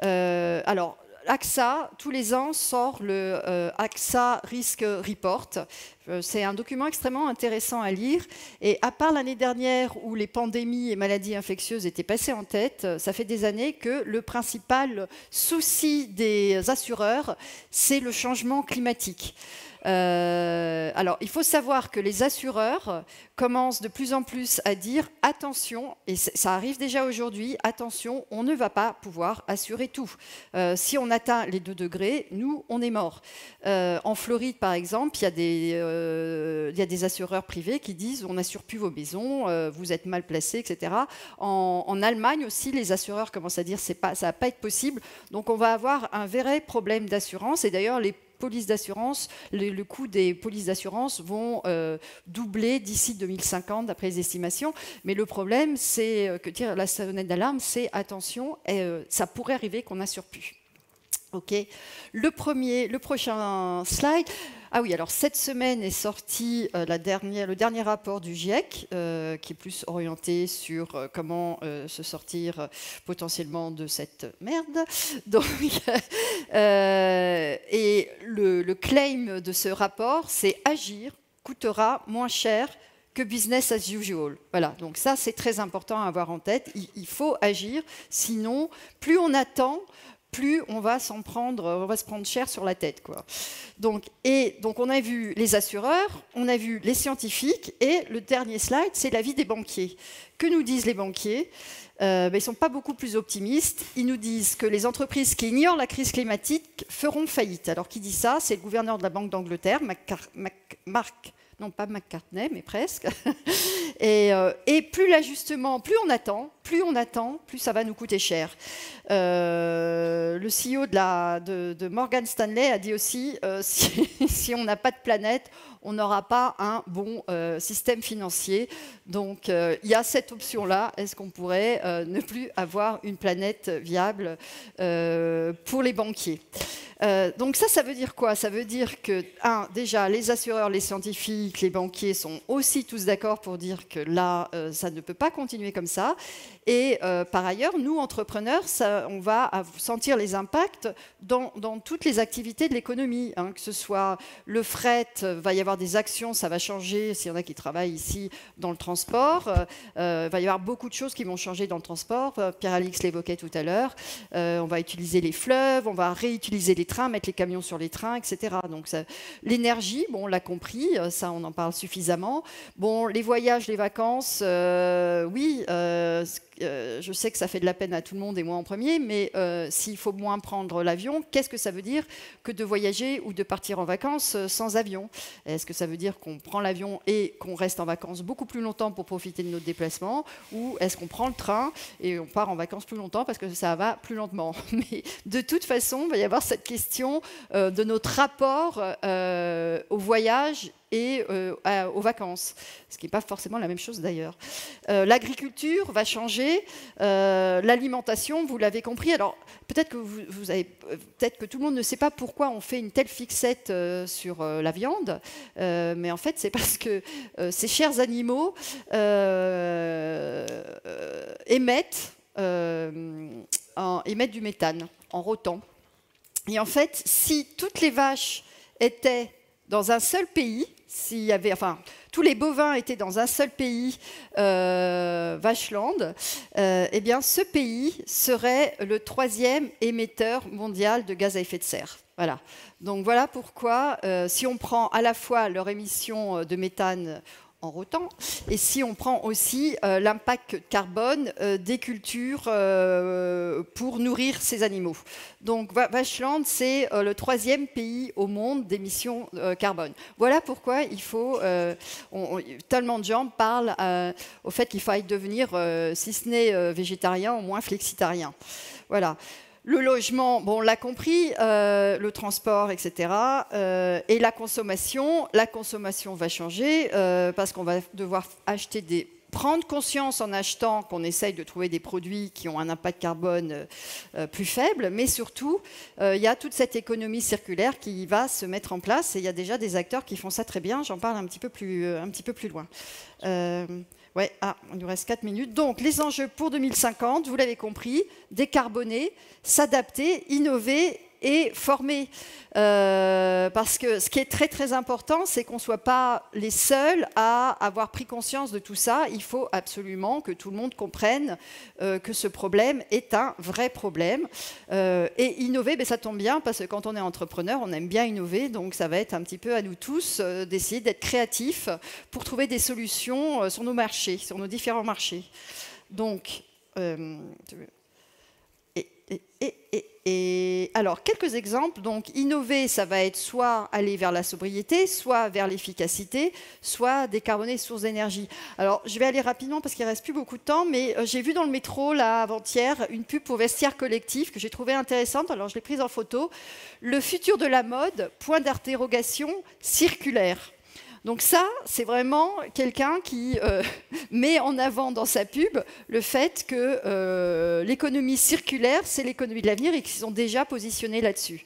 Alors, AXA, tous les ans, sort le AXA Risk Report. C'est un document extrêmement intéressant à lire. Et à part l'année dernière où les pandémies et maladies infectieuses étaient passées en tête, ça fait des années que le principal souci des assureurs, c'est le changement climatique. Alors, il faut savoir que les assureurs commencent de plus en plus à dire attention, et ça arrive déjà aujourd'hui, attention, on ne va pas pouvoir assurer tout. Si on atteint les 2 degrés, nous, on est mort. En Floride, par exemple, il y a des assureurs privés qui disent on n'assure plus vos maisons, vous êtes mal placés, etc. En Allemagne aussi, les assureurs commencent à dire ça ne va pas être possible. Donc, on va avoir un vrai problème d'assurance. Et d'ailleurs, les polices d'assurance, le coût des polices d'assurance vont doubler d'ici 2050 d'après les estimations. Mais le problème, c'est que tire la sonnette d'alarme, c'est attention, ça pourrait arriver qu'on n'assure plus. Ok. Le prochain slide. Ah oui, alors cette semaine est sorti le dernier rapport du GIEC, qui est plus orienté sur comment se sortir potentiellement de cette merde. Donc, et le claim de ce rapport, c'est agir coûtera moins cher que business as usual. Voilà, donc ça c'est très important à avoir en tête. Il faut agir, sinon plus on attend, plus on va se prendre cher sur la tête, quoi. Donc on a vu les assureurs, on a vu les scientifiques, et le dernier slide, c'est l'avis des banquiers. Que nous disent les banquiers? Ils ne sont pas beaucoup plus optimistes. Ils nous disent que les entreprises qui ignorent la crise climatique feront faillite. Alors qui dit ça? C'est le gouverneur de la Banque d'Angleterre, non pas McCartney, mais presque. Et plus l'ajustement, plus on attend, plus ça va nous coûter cher. Le CEO de Morgan Stanley a dit aussi, si on n'a pas de planète, on n'aura pas un bon système financier. Donc il y a cette option-là. Est-ce qu'on pourrait ne plus avoir une planète viable pour les banquiers? Donc ça veut dire quoi? Ça veut dire que, déjà, les assureurs, les scientifiques, les banquiers sont aussi tous d'accord pour dire que là, ça ne peut pas continuer comme ça. Et par ailleurs, nous, entrepreneurs, on va sentir les impacts dans toutes les activités de l'économie, que ce soit le fret, va y avoir des actions, ça va changer, s'il y en a qui travaillent ici dans le transport, va y avoir beaucoup de choses qui vont changer dans le transport. Pierre-Alix l'évoquait tout à l'heure. On va utiliser les fleuves, on va réutiliser les trains, mettre les camions sur les trains, etc. Donc l'énergie, bon, on l'a compris, ça on en parle suffisamment. Bon, les voyages, les vacances, oui, je sais que ça fait de la peine à tout le monde et moi en premier, mais s'il faut moins prendre l'avion, qu'est-ce que ça veut dire que de voyager ou de partir en vacances sans avion? Est-ce que ça veut dire qu'on prend l'avion et qu'on reste en vacances beaucoup plus longtemps pour profiter de notre déplacement, ou est-ce qu'on prend le train et on part en vacances plus longtemps parce que ça va plus lentement? Mais de toute façon, il va y avoir cette question de notre rapport au voyage et aux vacances, ce qui n'est pas forcément la même chose d'ailleurs. L'agriculture va changer, l'alimentation, vous l'avez compris. Alors peut-être que tout le monde ne sait pas pourquoi on fait une telle fixette sur la viande, mais en fait c'est parce que ces chers animaux émettent du méthane en rotant. Et en fait, si toutes les vaches étaient dans un seul pays, s'il y avait, tous les bovins étaient dans un seul pays, Vacheland, eh bien, ce pays serait le 3e émetteur mondial de gaz à effet de serre. Voilà. Donc voilà pourquoi, si on prend à la fois leur émission de méthane en rotant, et si on prend aussi l'impact carbone des cultures pour nourrir ces animaux. Donc Vacheland, c'est le 3e pays au monde d'émissions carbone. Voilà pourquoi il faut... tellement de gens parlent au fait qu'il faille devenir, si ce n'est végétarien, au moins flexitarien. Voilà. Le logement, bon, on l'a compris, le transport, etc. Et la consommation va changer parce qu'on va devoir prendre conscience en achetant qu'on essaye de trouver des produits qui ont un impact carbone plus faible, mais surtout, il y a toute cette économie circulaire qui va se mettre en place et il y a déjà des acteurs qui font ça très bien. J'en parle un petit peu plus loin. Ouais, il nous reste 4 minutes. Donc, les enjeux pour 2050, vous l'avez compris, décarboner, s'adapter, innover et former. Parce que ce qui est très très important, c'est qu'on ne soit pas les seuls à avoir pris conscience de tout ça. Il faut absolument que tout le monde comprenne que ce problème est un vrai problème. Et innover, ça tombe bien, parce que quand on est entrepreneur, on aime bien innover. Donc ça va être un petit peu à nous tous d'essayer d'être créatifs pour trouver des solutions sur nos marchés, sur nos différents marchés. Donc... Et alors, quelques exemples. Donc, innover, ça va être soit aller vers la sobriété, soit vers l'efficacité, soit décarboner les sources d'énergie. Alors, je vais aller rapidement parce qu'il ne reste plus beaucoup de temps, mais j'ai vu dans le métro, là, avant-hier, une pub pour Vestiaire Collectif que j'ai trouvée intéressante. Alors, je l'ai prise en photo. Le futur de la mode, point d'interrogation, circulaire. Donc ça, c'est vraiment quelqu'un qui met en avant dans sa pub le fait que l'économie circulaire, c'est l'économie de l'avenir et qu'ils sont déjà positionnés là-dessus.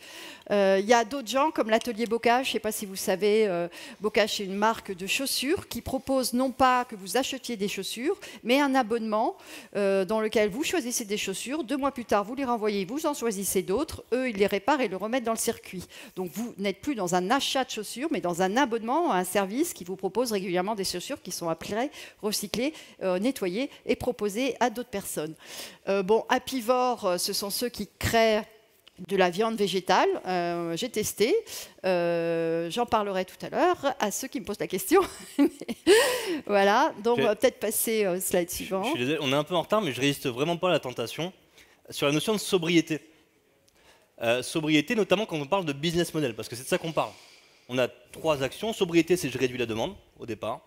Il y a d'autres gens comme l'atelier Bocage, je ne sais pas si vous savez, Bocage c'est une marque de chaussures qui propose non pas que vous achetiez des chaussures, mais un abonnement dans lequel vous choisissez des chaussures, 2 mois plus tard vous les renvoyez, vous en choisissez d'autres, eux ils les réparent et le remettent dans le circuit. Donc vous n'êtes plus dans un achat de chaussures, mais dans un abonnement à un service qui vous propose régulièrement des chaussures qui sont après recyclées, nettoyées et proposées à d'autres personnes. Bon, Apivore, ce sont ceux qui créent de la viande végétale, j'ai testé, j'en parlerai tout à l'heure à ceux qui me posent la question. Voilà, donc on va peut-être passer au slide suivant. Je suis désolé, on est un peu en retard, mais je résiste vraiment pas à la tentation. Sur la notion de sobriété. Sobriété, notamment quand on parle de business model, parce que c'est de ça qu'on parle. On a 3 actions. Sobriété, c'est je réduis la demande au départ,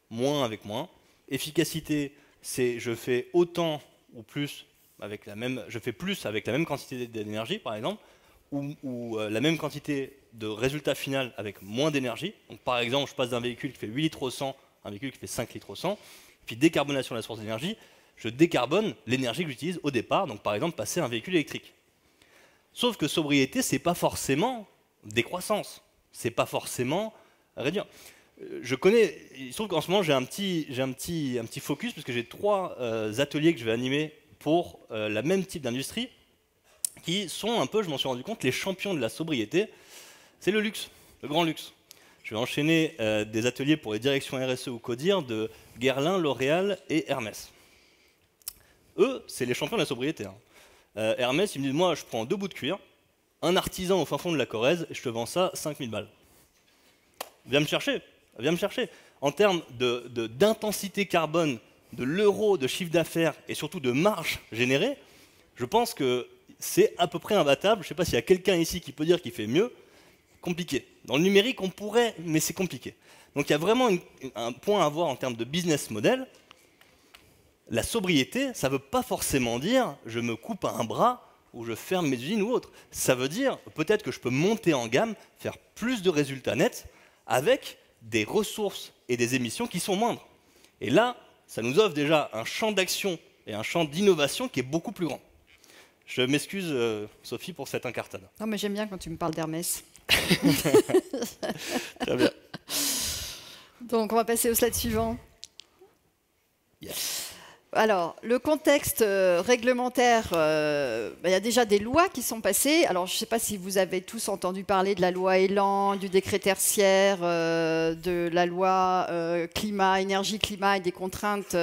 moins avec moins. Efficacité, c'est je fais autant ou plus je fais plus avec la même quantité d'énergie, par exemple, ou la même quantité de résultat final avec moins d'énergie. Donc, par exemple, je passe d'un véhicule qui fait 8 litres au 100 à un véhicule qui fait 5 litres au 100. Puis décarbonation de la source d'énergie, je décarbone l'énergie que j'utilise au départ. Donc, par exemple, passer à un véhicule électrique. Sauf que sobriété, c'est pas forcément décroissance. C'est pas forcément réduire. Il se trouve qu'en ce moment, j'ai un petit focus, parce que j'ai 3 ateliers que je vais animer pour la même type d'industrie, qui sont un peu, je m'en suis rendu compte, les champions de la sobriété. C'est le luxe, le grand luxe. Je vais enchaîner des ateliers pour les directions RSE ou CODIR de Guerlain, L'Oréal et Hermès. Eux, c'est les champions de la sobriété. Hermès, ils me disent, moi, je prends 2 bouts de cuir, un artisan au fin fond de la Corrèze, et je te vends ça 5000 balles. Viens me chercher, viens me chercher. En termes d'intensité carbone, de l'euro de chiffre d'affaires et surtout de marge générée, je pense que c'est à peu près imbattable. Je ne sais pas s'il y a quelqu'un ici qui peut dire qu'il fait mieux. Compliqué. Dans le numérique, on pourrait, mais c'est compliqué. Donc il y a vraiment un point à voir en termes de business model. La sobriété, ça ne veut pas forcément dire je me coupe un bras ou je ferme mes usines ou autre. Ça veut dire peut-être que je peux monter en gamme, faire plus de résultats nets avec des ressources et des émissions qui sont moindres. Et là, ça nous offre déjà un champ d'action et un champ d'innovation qui est beaucoup plus grand. Je m'excuse, Sophie, pour cette incartade. Non, mais j'aime bien quand tu me parles d'Hermès. Très bien. Donc, on va passer au slide suivant. Yes. Alors, le contexte réglementaire, il y a déjà des lois qui sont passées. Alors, je ne sais pas si vous avez tous entendu parler de la loi Elan, du décret tertiaire, de la loi climat, énergie, climat et des contraintes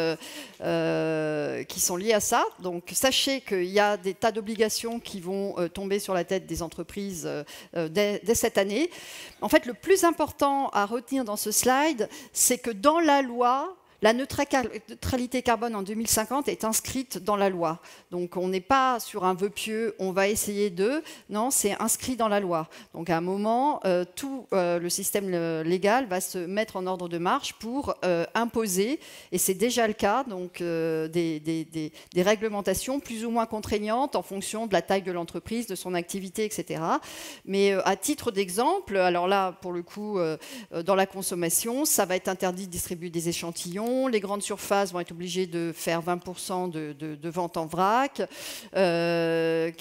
qui sont liées à ça. Donc, sachez qu'il y a des tas d'obligations qui vont tomber sur la tête des entreprises dès cette année. En fait, le plus important à retenir dans ce slide, c'est que dans la loi, la neutralité carbone en 2050 est inscrite dans la loi. Donc on n'est pas sur un vœu pieux, on va essayer de... Non, c'est inscrit dans la loi. Donc à un moment, tout le système légal va se mettre en ordre de marche pour imposer, et c'est déjà le cas, donc, des réglementations plus ou moins contraignantes en fonction de la taille de l'entreprise, de son activité, etc. Mais à titre d'exemple, alors là, pour le coup, dans la consommation, ça va être interdit de distribuer des échantillons. Les grandes surfaces vont être obligées de faire 20% de vente en vrac. Des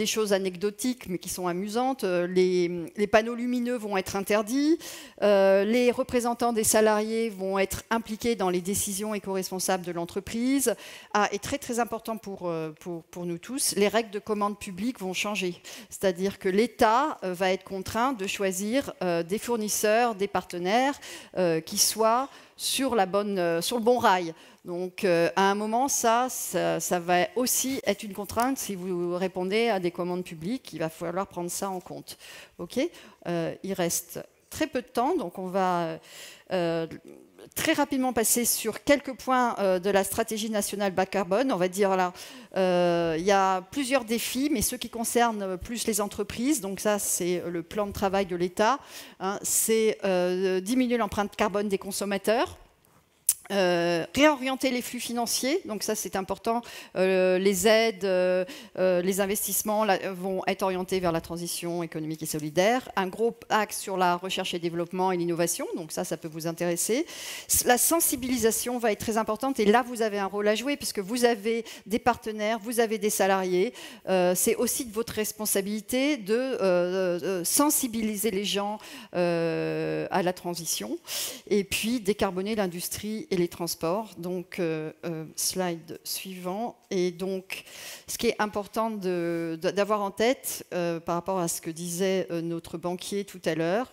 choses anecdotiques, mais qui sont amusantes. Les panneaux lumineux vont être interdits. Les représentants des salariés vont être impliqués dans les décisions éco-responsables de l'entreprise. Et très, très important pour nous tous, les règles de commande publique vont changer. C'est-à-dire que l'État va être contraint de choisir des fournisseurs, des partenaires qui soient sur le bon rail. Donc, à un moment, ça va aussi être une contrainte si vous répondez à des commandes publiques. Il va falloir prendre ça en compte. Okay, il reste très peu de temps, donc on va très rapidement passer sur quelques points de la stratégie nationale bas carbone. On va dire là, il y a plusieurs défis, mais ceux qui concernent plus les entreprises. Donc ça, c'est le plan de travail de l'État. Hein, c'est diminuer l'empreinte carbone des consommateurs. Réorienter les flux financiers, donc ça c'est important, les aides, les investissements vont être orientés vers la transition économique et solidaire, un gros axe sur la recherche et développement et l'innovation, donc ça peut vous intéresser. La sensibilisation va être très importante et là vous avez un rôle à jouer puisque vous avez des partenaires, vous avez des salariés, c'est aussi de votre responsabilité de sensibiliser les gens à la transition et puis décarboner l'industrie et les transports. Donc, slide suivant. Et donc, ce qui est important d'avoir en tête par rapport à ce que disait notre banquier tout à l'heure,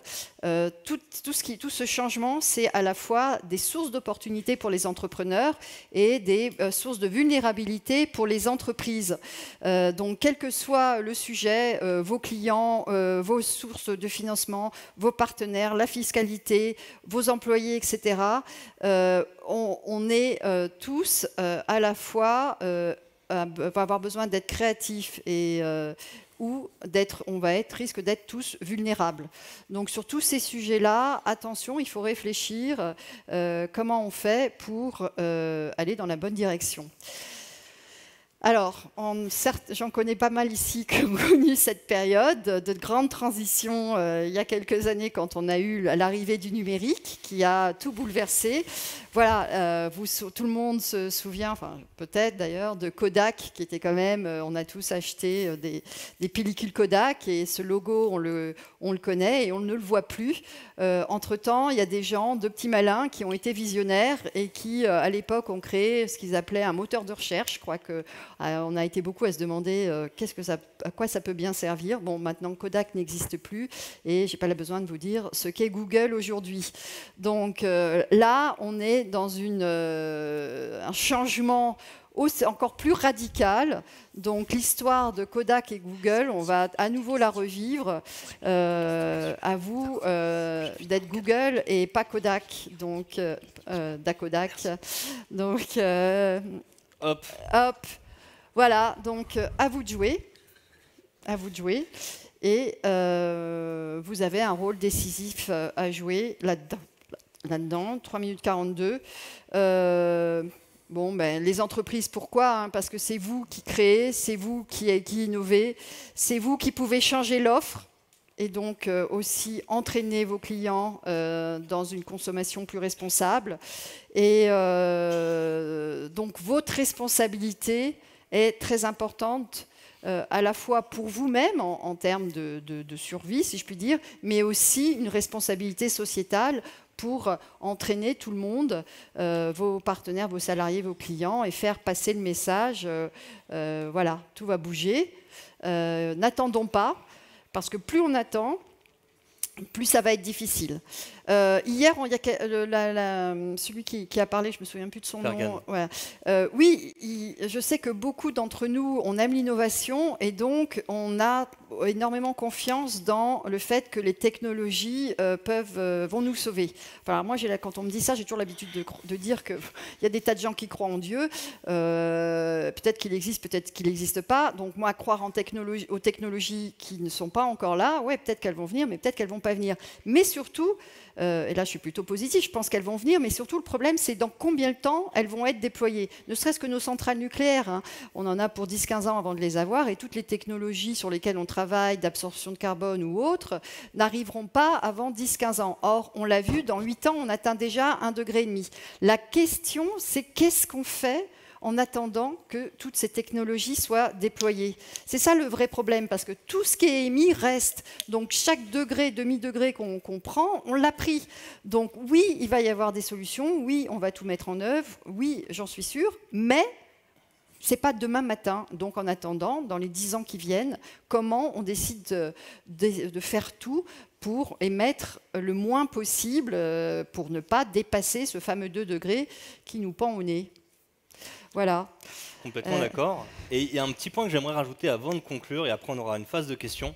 tout ce changement, c'est à la fois des sources d'opportunités pour les entrepreneurs et des sources de vulnérabilité pour les entreprises. Donc, quel que soit le sujet, vos clients, vos sources de financement, vos partenaires, la fiscalité, vos employés, etc., on est tous à la fois va avoir besoin d'être créatifs et ou risque d'être tous vulnérables. Donc sur tous ces sujets-là, attention, il faut réfléchir comment on fait pour aller dans la bonne direction. Alors, certes, j'en connais pas mal ici qui ont connu cette période de grande transition il y a quelques années quand on a eu l'arrivée du numérique qui a tout bouleversé. Voilà, tout le monde se souvient, enfin peut-être d'ailleurs, de Kodak qui était quand même, on a tous acheté des pellicules Kodak et ce logo, on le connaît et on ne le voit plus. Entre-temps, il y a des gens, de petits malins, qui ont été visionnaires et qui, à l'époque, ont créé ce qu'ils appelaient un moteur de recherche. Je crois qu'on a été beaucoup à se demander à quoi ça peut bien servir. Bon, maintenant, Kodak n'existe plus et je n'ai pas besoin de vous dire ce qu'est Google aujourd'hui. Donc là, on est dans un changement encore plus radical. Donc l'histoire de Kodak et Google, on va à nouveau la revivre. À vous d'être Google et pas Kodak. Donc d'Akodak. Donc hop. Voilà. Donc à vous de jouer. À vous de jouer. Et vous avez un rôle décisif à jouer là-dedans. 3 minutes 42. Les entreprises, pourquoi ? Parce que c'est vous qui créez, c'est vous qui innovez, c'est vous qui pouvez changer l'offre et donc aussi entraîner vos clients dans une consommation plus responsable. Et donc votre responsabilité est très importante à la fois pour vous-même en termes de survie, si je puis dire, mais aussi une responsabilité sociétale pour entraîner tout le monde, vos partenaires, vos salariés, vos clients, et faire passer le message, voilà, tout va bouger. N'attendons pas, parce que plus on attend, plus ça va être difficile. Hier, celui qui a parlé, je ne me souviens plus de son nom. Ouais. Oui, je sais que beaucoup d'entre nous, on aime l'innovation et donc on a énormément confiance dans le fait que les technologies vont nous sauver. Enfin, moi, quand on me dit ça, j'ai toujours l'habitude de dire qu'il y a des tas de gens qui croient en Dieu. Peut-être qu'il existe, peut-être qu'il n'existe pas. Donc moi, croire aux technologies qui ne sont pas encore là, ouais, peut-être qu'elles vont venir, mais peut-être qu'elles ne vont pas venir. Mais surtout, et là je suis plutôt positive, je pense qu'elles vont venir, mais surtout le problème c'est dans combien de temps elles vont être déployées. Ne serait-ce que nos centrales nucléaires, hein, on en a pour 10-15 ans avant de les avoir, et toutes les technologies sur lesquelles on travaille, d'absorption de carbone ou autres, n'arriveront pas avant 10-15 ans. Or, on l'a vu, dans 8 ans, on atteint déjà 1,5 degré. La question, c'est qu'est-ce qu'on fait en attendant que toutes ces technologies soient déployées. C'est ça le vrai problème, parce que tout ce qui est émis reste. Donc chaque degré, demi-degré qu'on prend, on l'a pris. Donc oui, il va y avoir des solutions, oui, on va tout mettre en œuvre, oui, j'en suis sûre, mais ce n'est pas demain matin. Donc en attendant, dans les 10 ans qui viennent, comment on décide de faire tout pour émettre le moins possible, pour ne pas dépasser ce fameux 2 degrés qui nous pend au nez. Voilà. Complètement d'accord. Et il y a un petit point que j'aimerais rajouter avant de conclure, et après on aura une phase de questions.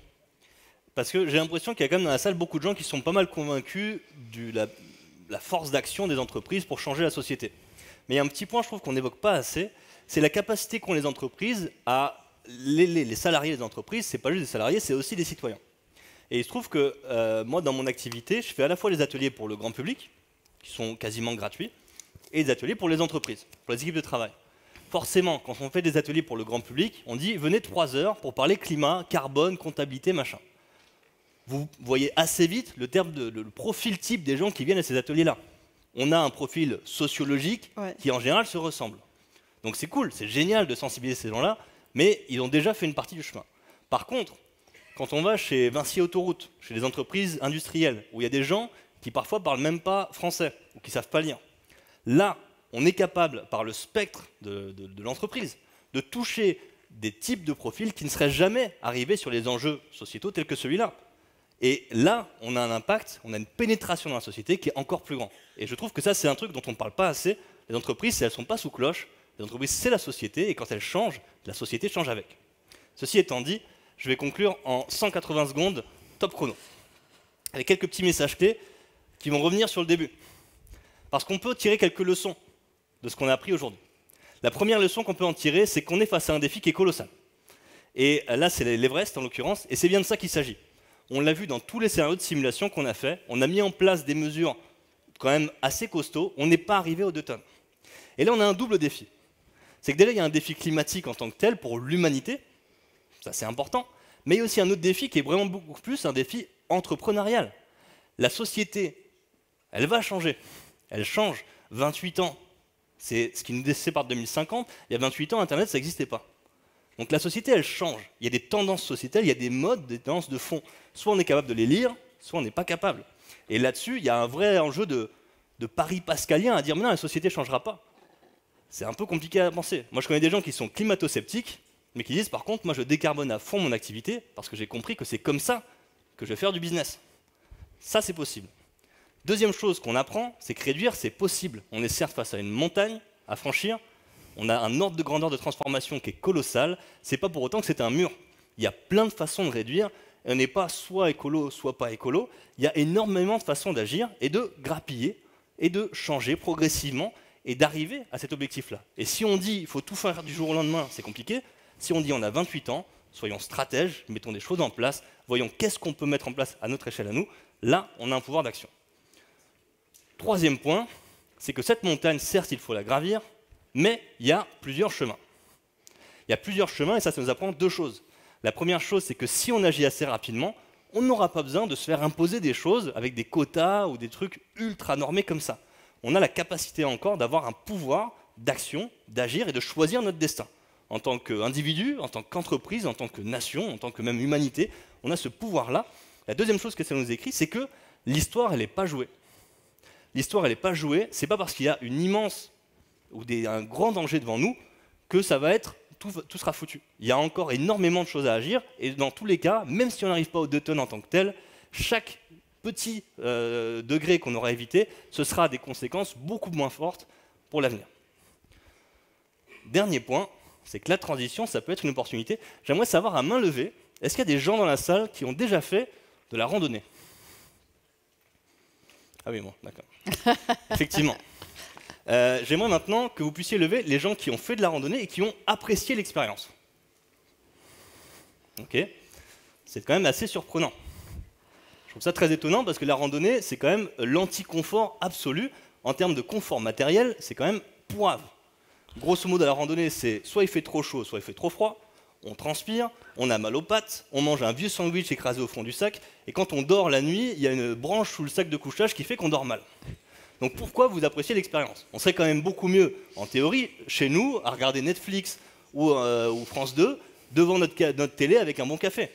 Parce que j'ai l'impression qu'il y a quand même dans la salle beaucoup de gens qui sont pas mal convaincus de la force d'action des entreprises pour changer la société. Mais il y a un petit point, je trouve, qu'on n'évoque pas assez, c'est la capacité qu'ont les entreprises à... Les salariés des entreprises, c'est pas juste des salariés, c'est aussi des citoyens. Et il se trouve que moi, dans mon activité, je fais à la fois les ateliers pour le grand public, qui sont quasiment gratuits, et des ateliers pour les entreprises, pour les équipes de travail. Forcément, quand on fait des ateliers pour le grand public, on dit « venez 3 heures pour parler climat, carbone, comptabilité, machin ». Vous voyez assez vite le profil type des gens qui viennent à ces ateliers-là. On a un profil sociologique qui, en général, se ressemble. Donc c'est cool, c'est génial de sensibiliser ces gens-là, mais ils ont déjà fait une partie du chemin. Par contre, quand on va chez Vinci Autoroute, chez les entreprises industrielles, où il y a des gens qui parfois ne parlent même pas français, ou qui ne savent pas lire, là, on est capable, par le spectre de l'entreprise, de toucher des types de profils qui ne seraient jamais arrivés sur les enjeux sociétaux tels que celui-là. Et là, on a un impact, on a une pénétration dans la société qui est encore plus grand. Et je trouve que ça, c'est un truc dont on ne parle pas assez. Les entreprises, si elles ne sont pas sous cloche, les entreprises, c'est la société, et quand elles changent, la société change avec. Ceci étant dit, je vais conclure en 180 secondes, top chrono, avec quelques petits messages clés qui vont revenir sur le début. Parce qu'on peut tirer quelques leçons de ce qu'on a appris aujourd'hui. La première leçon qu'on peut en tirer, c'est qu'on est face à un défi qui est colossal. Et là, c'est l'Everest en l'occurrence, et c'est bien de ça qu'il s'agit. On l'a vu dans tous les scénarios de simulation qu'on a fait, on a mis en place des mesures quand même assez costauds, on n'est pas arrivé aux 2 tonnes. Et là, on a un double défi. C'est que déjà, il y a un défi climatique en tant que tel pour l'humanité, ça c'est important, mais il y a aussi un autre défi qui est vraiment beaucoup plus un défi entrepreneurial. La société, elle va changer, elle change, 28 ans. C'est ce qui nous sépare de 2050. Il y a 28 ans, Internet, ça n'existait pas. Donc la société, elle change. Il y a des tendances sociétales, il y a des modes, des tendances de fond. Soit on est capable de les lire, soit on n'est pas capable. Et là-dessus, il y a un vrai enjeu de pari pascalien à dire « mais non, la société ne changera pas ». C'est un peu compliqué à penser. Moi, je connais des gens qui sont climato-sceptiques, mais qui disent « par contre, moi, je décarbone à fond mon activité parce que j'ai compris que c'est comme ça que je vais faire du business ». Ça, c'est possible. Deuxième chose qu'on apprend, c'est que réduire, c'est possible. On est certes face à une montagne à franchir, on a un ordre de grandeur de transformation qui est colossal, c'est pas pour autant que c'est un mur. Il y a plein de façons de réduire, et on n'est pas soit écolo, soit pas écolo, il y a énormément de façons d'agir et de grappiller, et de changer progressivement, et d'arriver à cet objectif-là. Et si on dit, il faut tout faire du jour au lendemain, c'est compliqué. Si on dit, on a 28 ans, soyons stratèges, mettons des choses en place, voyons qu'est-ce qu'on peut mettre en place à notre échelle à nous, là, on a un pouvoir d'action. Troisième point, c'est que cette montagne, certes, il faut la gravir, mais il y a plusieurs chemins. Il y a plusieurs chemins et ça nous apprend 2 choses. La première chose, c'est que si on agit assez rapidement, on n'aura pas besoin de se faire imposer des choses avec des quotas ou des trucs ultra normés comme ça. On a la capacité encore d'avoir un pouvoir d'action, d'agir et de choisir notre destin. en tant qu'individu, en tant qu'entreprise, en tant que nation, en tant que même humanité, on a ce pouvoir-là. La deuxième chose que ça nous écrit, c'est que l'histoire, elle n'est pas jouée. L'histoire, elle n'est pas jouée, c'est pas parce qu'il y a une immense ou un grand danger devant nous que ça va être, tout sera foutu. Il y a encore énormément de choses à agir, et dans tous les cas, même si on n'arrive pas aux 2 tonnes en tant que tel, chaque petit degré qu'on aura évité, ce sera des conséquences beaucoup moins fortes pour l'avenir. Dernier point, c'est que la transition, ça peut être une opportunité. J'aimerais savoir à main levée, est-ce qu'il y a des gens dans la salle qui ont déjà fait de la randonnée? Ah oui, bon, d'accord. Effectivement. J'aimerais maintenant que vous puissiez lever les gens qui ont fait de la randonnée et qui ont apprécié l'expérience. Ok. C'est quand même assez surprenant. Je trouve ça très étonnant parce que la randonnée, c'est quand même l'anti-confort absolu. En termes de confort matériel, c'est quand même poivre. Grosso modo, la randonnée, c'est soit il fait trop chaud, soit il fait trop froid. On transpire, on a mal aux pattes, on mange un vieux sandwich écrasé au fond du sac, et quand on dort la nuit, il y a une branche sous le sac de couchage qui fait qu'on dort mal. Donc pourquoi vous appréciez l'expérience? On serait quand même beaucoup mieux, en théorie, chez nous, à regarder Netflix ou France 2, devant notre télé avec un bon café.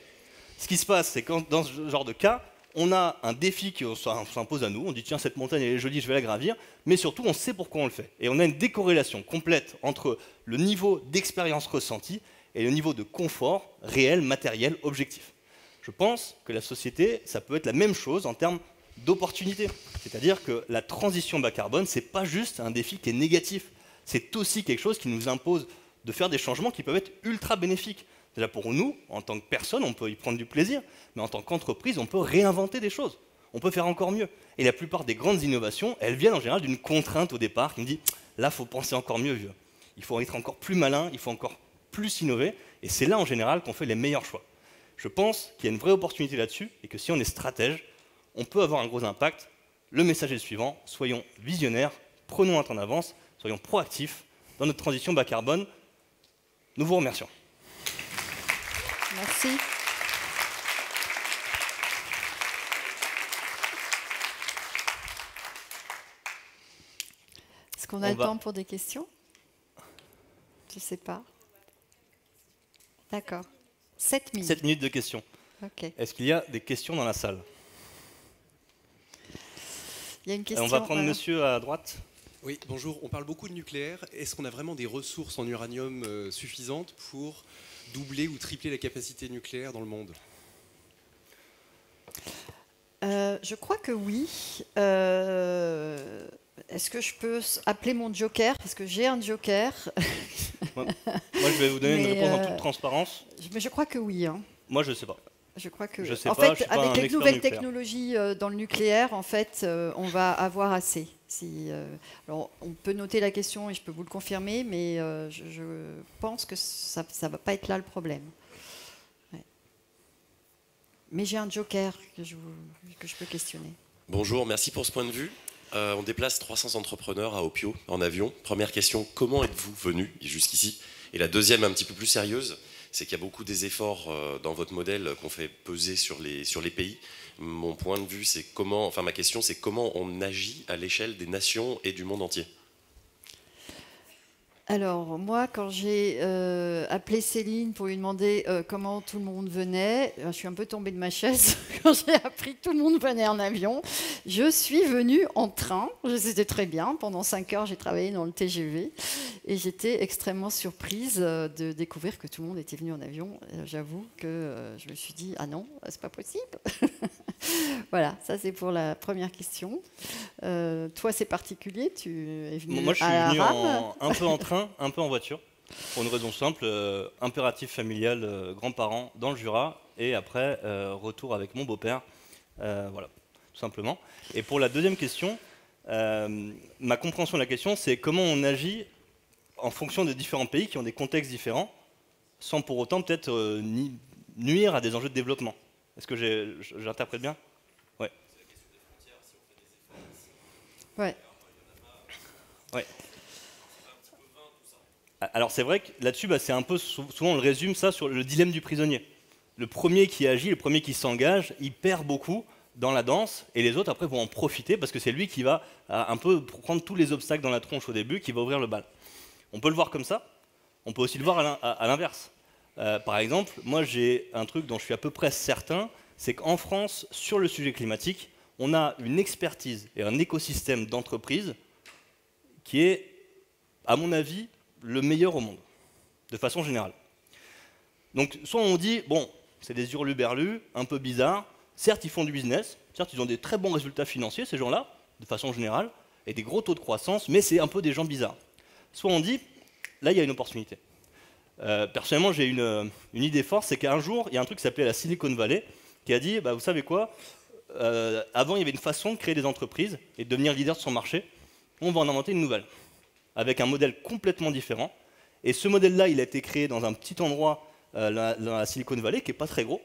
Ce qui se passe, c'est que dans ce genre de cas, on a un défi qui s'impose à nous, on dit tiens cette montagne elle est jolie, je vais la gravir, mais surtout on sait pourquoi on le fait. Et on a une décorrélation complète entre le niveau d'expérience ressentie et le niveau de confort réel, matériel, objectif. Je pense que la société, ça peut être la même chose en termes d'opportunité. C'est-à-dire que la transition bas carbone, ce n'est pas juste un défi qui est négatif, c'est aussi quelque chose qui nous impose de faire des changements qui peuvent être ultra bénéfiques. Déjà pour nous, en tant que personne, on peut y prendre du plaisir, mais en tant qu'entreprise, on peut réinventer des choses. On peut faire encore mieux. Et la plupart des grandes innovations, elles viennent en général d'une contrainte au départ qui me dit « là, il faut penser encore mieux, vieux. Il faut être encore plus malin, il faut encore plus innover. » Et c'est là, en général, qu'on fait les meilleurs choix. Je pense qu'il y a une vraie opportunité là-dessus et que si on est stratège, on peut avoir un gros impact. Le message est le suivant, soyons visionnaires, prenons un temps d'avance, soyons proactifs dans notre transition bas carbone. Nous vous remercions. Merci. Est-ce qu'on a le temps pour des questions? Je ne sais pas. D'accord. 7 minutes. 7 minutes de questions. Okay. Est-ce qu'il y a des questions dans la salle? Il y a une question. On va prendre monsieur à droite. Oui, bonjour. On parle beaucoup de nucléaire. Est-ce qu'on a vraiment des ressources en uranium suffisantes pour doubler ou tripler la capacité nucléaire dans le monde? Je crois que oui. Est-ce que je peux appeler mon joker? Parce que j'ai un joker. Moi, je vais vous donner une réponse en toute transparence. Mais je crois que oui. Hein. Moi, je ne sais pas. Je crois que. Je sais en pas, fait, avec les nouvelles nucléaire. technologies dans le nucléaire, en fait, on va avoir assez. Alors, on peut noter la question et je peux vous le confirmer, mais je pense que ça ne va pas être là le problème. Ouais. Mais j'ai un joker que je peux questionner. Bonjour, merci pour ce point de vue. On déplace 300 entrepreneurs à Opio en avion. Première question, comment êtes-vous venu jusqu'ici? Et la deuxième, un petit peu plus sérieuse, c'est qu'il y a beaucoup des efforts dans votre modèle qu'on fait peser sur les pays. Mon point de vue, c'est ma question, c'est comment on agit à l'échelle des nations et du monde entier. Alors, moi, quand j'ai appelé Céline pour lui demander comment tout le monde venait, je suis un peu tombée de ma chaise quand j'ai appris que tout le monde venait en avion. Je suis venue en train, c'était très bien. Pendant 5 heures, j'ai travaillé dans le TGV et j'étais extrêmement surprise de découvrir que tout le monde était venu en avion. J'avoue que je me suis dit, ah non, c'est pas possible. Voilà, ça c'est pour la première question. Toi, c'est particulier, tu es venu Moi, je suis à venu Arras. un peu en train, un peu en voiture, pour une raison simple, impératif familial, grands-parents dans le Jura, et après, retour avec mon beau-père, voilà, tout simplement. Et pour la deuxième question, ma compréhension de la question, c'est comment on agit en fonction des différents pays qui ont des contextes différents, sans pour autant peut-être nuire à des enjeux de développement. Est-ce que j'interprète bien? Ouais. Ouais. Ouais. Alors c'est vrai que là-dessus, c'est un peu, souvent on le résume ça sur le dilemme du prisonnier. Le premier qui agit, le premier qui s'engage, il perd beaucoup dans la danse, et les autres après vont en profiter parce que c'est lui qui va un peu prendre tous les obstacles dans la tronche au début, qui va ouvrir le bal. On peut le voir comme ça. On peut aussi le voir à l'inverse. Par exemple, moi j'ai un truc dont je suis à peu près certain, c'est qu'en France, sur le sujet climatique, on a une expertise et un écosystème d'entreprises qui est, à mon avis, le meilleur au monde, de façon générale. Donc, soit on dit, bon, c'est des hurluberlus, un peu bizarres, certes, ils font du business, certes, ils ont des très bons résultats financiers, ces gens-là, de façon générale, et des gros taux de croissance, mais c'est un peu des gens bizarres. Soit on dit, là, il y a une opportunité. Personnellement, j'ai une idée forte, c'est qu'un jour, il y a un truc qui s'appelait la Silicon Valley, qui a dit, bah, vous savez quoi, avant, il y avait une façon de créer des entreprises et de devenir leader de son marché. On va en inventer une nouvelle, avec un modèle complètement différent. Et ce modèle-là, il a été créé dans un petit endroit, dans la Silicon Valley, qui n'est pas très gros.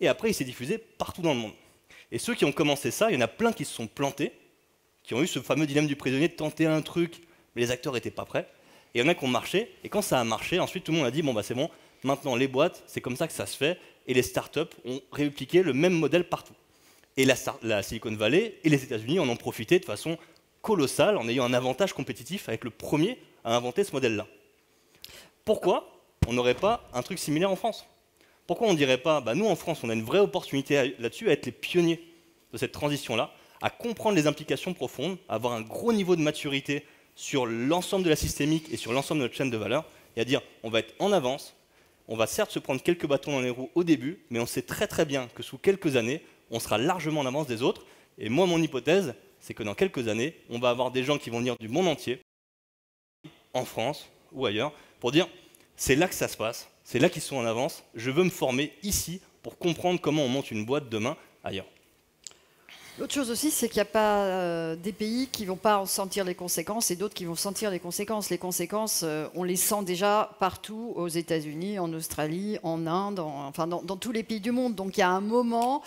Et après, il s'est diffusé partout dans le monde. Et ceux qui ont commencé ça, il y en a plein qui se sont plantés, qui ont eu ce fameux dilemme du prisonnier de tenter un truc, mais les acteurs n'étaient pas prêts. Et il y en a qui ont marché. Et quand ça a marché, ensuite, tout le monde a dit, bon, bah, c'est bon, maintenant, les boîtes, c'est comme ça que ça se fait. Et les startups ont répliqué le même modèle partout. Et la Silicon Valley et les États-Unis en ont profité de façon colossale en ayant un avantage compétitif avec le premier à inventer ce modèle-là. Pourquoi on n'aurait pas un truc similaire en France? Pourquoi on ne dirait pas, bah, nous en France, on a une vraie opportunité là-dessus à être les pionniers de cette transition-là, à comprendre les implications profondes, à avoir un gros niveau de maturité sur l'ensemble de la systémique et sur l'ensemble de notre chaîne de valeur, et à dire, on va être en avance, on va certes se prendre quelques bâtons dans les roues au début, mais on sait très très bien que sous quelques années, on sera largement en avance des autres. Et moi, mon hypothèse, c'est que dans quelques années, on va avoir des gens qui vont venir du monde entier, en France ou ailleurs, pour dire, c'est là que ça se passe, c'est là qu'ils sont en avance, je veux me former ici pour comprendre comment on monte une boîte demain ailleurs. L'autre chose aussi, c'est qu'il n'y a pas des pays qui ne vont pas en sentir les conséquences et d'autres qui vont sentir les conséquences. Les conséquences, on les sent déjà partout, aux États-Unis, en Australie, en Inde, dans tous les pays du monde. Donc il y a un moment,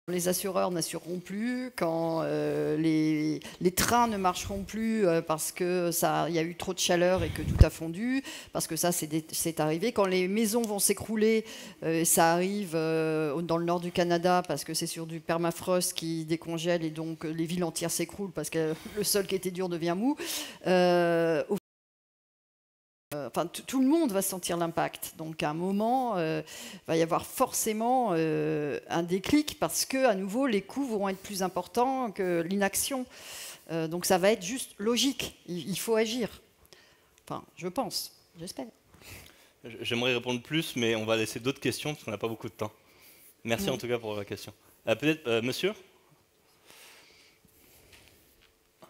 les assureurs n'assureront plus, quand les trains ne marcheront plus parce qu'il y a eu trop de chaleur et que tout a fondu, parce que ça c'est arrivé. Quand les maisons vont s'écrouler, ça arrive dans le nord du Canada parce que c'est sur du permafrost qui décongèle et donc les villes entières s'écroulent parce que le sol qui était dur devient mou. Tout le monde va sentir l'impact. Donc à un moment, va y avoir forcément un déclic parce que à nouveau, les coûts vont être plus importants que l'inaction. Donc ça va être juste logique. Il faut agir. Enfin, je pense, j'espère. J'aimerais répondre plus, mais on va laisser d'autres questions parce qu'on n'a pas beaucoup de temps. Merci en tout cas pour la question. Peut-être, monsieur?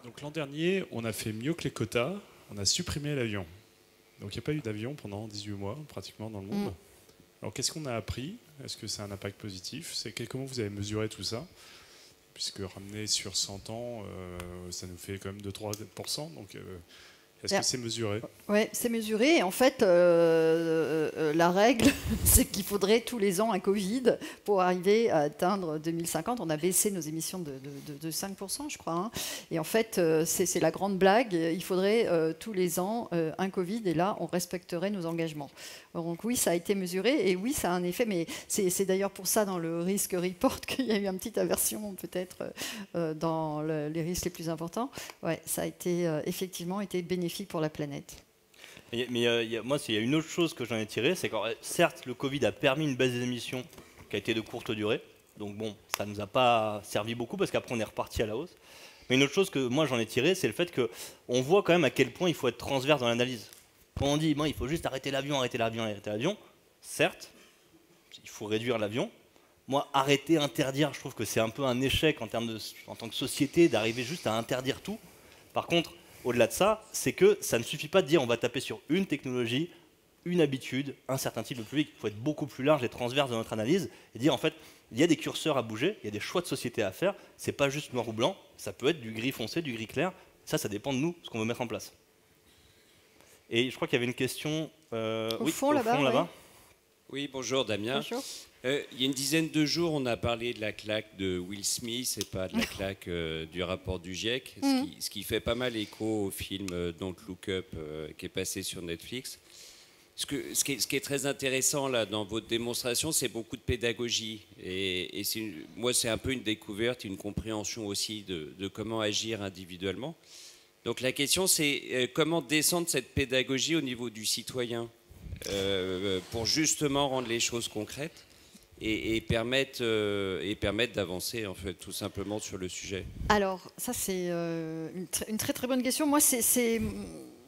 Donc l'an dernier, on a fait mieux que les quotas, on a supprimé l'avion. Donc il n'y a pas eu d'avion pendant 18 mois, pratiquement, dans le monde. Alors qu'est-ce qu'on a appris? Est-ce que c'est un impact positif? Comment vous avez mesuré tout ça? Puisque ramener sur 100 ans, ça nous fait quand même 2-3%. Donc est-ce que c'est mesuré? Oui, c'est mesuré. En fait, la règle, c'est qu'il faudrait tous les ans un Covid pour arriver à atteindre 2050. On a baissé nos émissions de 5%, je crois. Hein. Et en fait, c'est la grande blague. Il faudrait tous les ans un Covid et là, on respecterait nos engagements. Donc oui, ça a été mesuré et oui, ça a un effet. Mais c'est d'ailleurs pour ça, dans le risk report, qu'il y a eu une petite aversion peut-être dans les risques les plus importants. Ouais, ça a été effectivement été bénéfique pour la planète. Mais moi, il y a une autre chose que j'en ai tiré, c'est que certes, le Covid a permis une baisse des émissions qui a été de courte durée. Donc bon, ça ne nous a pas servi beaucoup parce qu'après, on est reparti à la hausse. Mais une autre chose que moi, j'en ai tiré, c'est le fait qu'on voit quand même à quel point il faut être transverse dans l'analyse. Quand on dit, bon, il faut juste arrêter l'avion, certes, il faut réduire l'avion. Moi, arrêter, interdire, je trouve que c'est un peu un échec en tant que société d'arriver juste à interdire tout. Par contre, au-delà de ça, c'est que ça ne suffit pas de dire on va taper sur une technologie, une habitude, un certain type de public. Il faut être beaucoup plus large et transverse dans notre analyse et dire en fait, il y a des curseurs à bouger, il y a des choix de société à faire. C'est pas juste noir ou blanc, ça peut être du gris foncé, du gris clair. Ça dépend de nous, ce qu'on veut mettre en place. Et je crois qu'il y avait une question au fond là-bas. Oui, bonjour Damien. Bonjour. Il y a une dizaine de jours, on a parlé de la claque de Will Smith et pas de la claque du rapport du GIEC, ce qui fait pas mal écho au film Don't Look Up qui est passé sur Netflix. Ce qui est très intéressant là, dans votre démonstration, c'est beaucoup de pédagogie. Et moi, c'est un peu une découverte, une compréhension aussi de comment agir individuellement. Donc la question, c'est comment descendre cette pédagogie au niveau du citoyen pour justement rendre les choses concrètes et permettre d'avancer, en fait, tout simplement sur le sujet. Alors, ça, c'est une très très bonne question. Moi, c'est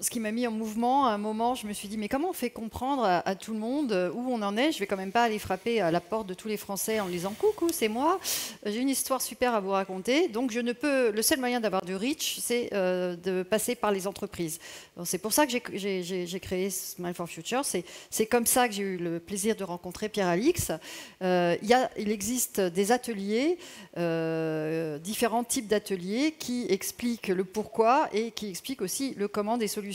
ce qui m'a mis en mouvement. À un moment, je me suis dit, mais comment on fait comprendre à tout le monde où on en est? Je vais quand même pas aller frapper à la porte de tous les Français en disant, coucou, c'est moi, j'ai une histoire super à vous raconter. Donc, le seul moyen d'avoir du reach, c'est de passer par les entreprises. C'est pour ça que j'ai créé Smile for Future. C'est comme ça que j'ai eu le plaisir de rencontrer Pierre-Alix. Il existe des ateliers, différents types d'ateliers qui expliquent le pourquoi et qui expliquent aussi le comment des solutions.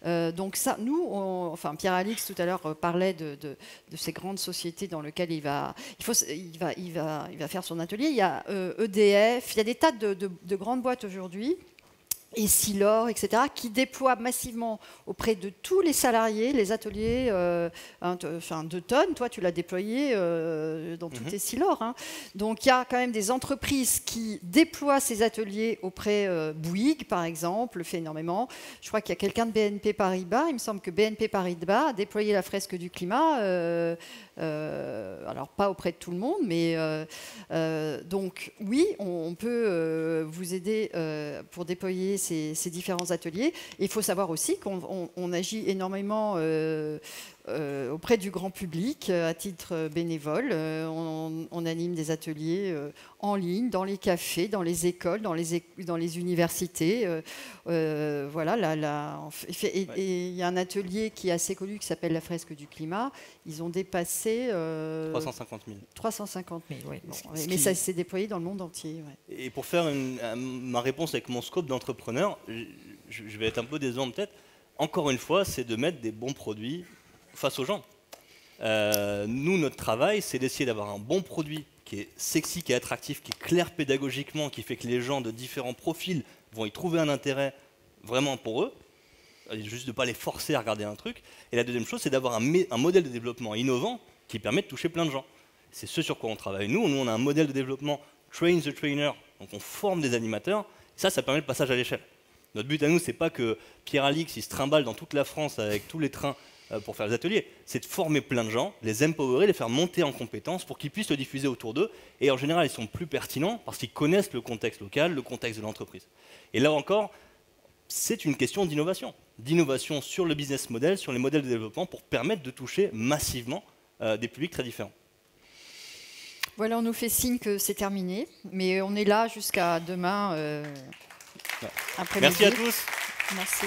Donc ça, enfin Pierre-Alix tout à l'heure parlait de ces grandes sociétés dans lesquelles il va faire son atelier. Il y a EDF, il y a des tas de grandes boîtes aujourd'hui, et Silor, etc., qui déploient massivement auprès de tous les salariés les ateliers 2 tonnes. Toi, tu l'as déployé dans tous tes Silor. Hein. Donc, il y a quand même des entreprises qui déploient ces ateliers auprès Bouygues, par exemple, le fait énormément. Je crois qu'il y a quelqu'un de BNP Paribas. Il me semble que BNP Paribas a déployé la fresque du climat. Alors, pas auprès de tout le monde, mais donc, oui, on peut vous aider pour déployer ces différents ateliers. Et il faut savoir aussi qu'on agit énormément auprès du grand public à titre bénévole. On anime des ateliers en ligne, dans les cafés, dans les écoles, dans les universités. Voilà, et il y a un atelier qui est assez connu qui s'appelle la fresque du climat. Ils ont dépassé 350 000. 350 000, oui. Bon, mais ça s'est déployé dans le monde entier. Ouais. Et pour faire ma réponse avec mon scope d'entrepreneur, je vais être un peu décevant peut-être. Encore une fois, c'est de mettre des bons produits face aux gens. Nous, notre travail, c'est d'essayer d'avoir un bon produit qui est sexy, qui est attractif, qui est clair pédagogiquement, qui fait que les gens de différents profils vont y trouver un intérêt vraiment pour eux, juste de ne pas les forcer à regarder un truc. Et la deuxième chose, c'est d'avoir un modèle de développement innovant qui permet de toucher plein de gens. C'est ce sur quoi on travaille. Nous, on a un modèle de développement train the trainer, donc on forme des animateurs, et ça permet le passage à l'échelle. Notre but à nous, c'est pas que Pierre-Alix il se trimballe dans toute la France avec tous les trains pour faire les ateliers, c'est de former plein de gens, les empowerer, les faire monter en compétences pour qu'ils puissent le diffuser autour d'eux. Et en général, ils sont plus pertinents parce qu'ils connaissent le contexte local, le contexte de l'entreprise. Et là encore, c'est une question d'innovation sur le business model, sur les modèles de développement pour permettre de toucher massivement des publics très différents. Voilà, on nous fait signe que c'est terminé, mais on est là jusqu'à demain après-midi. Merci à tous. Merci.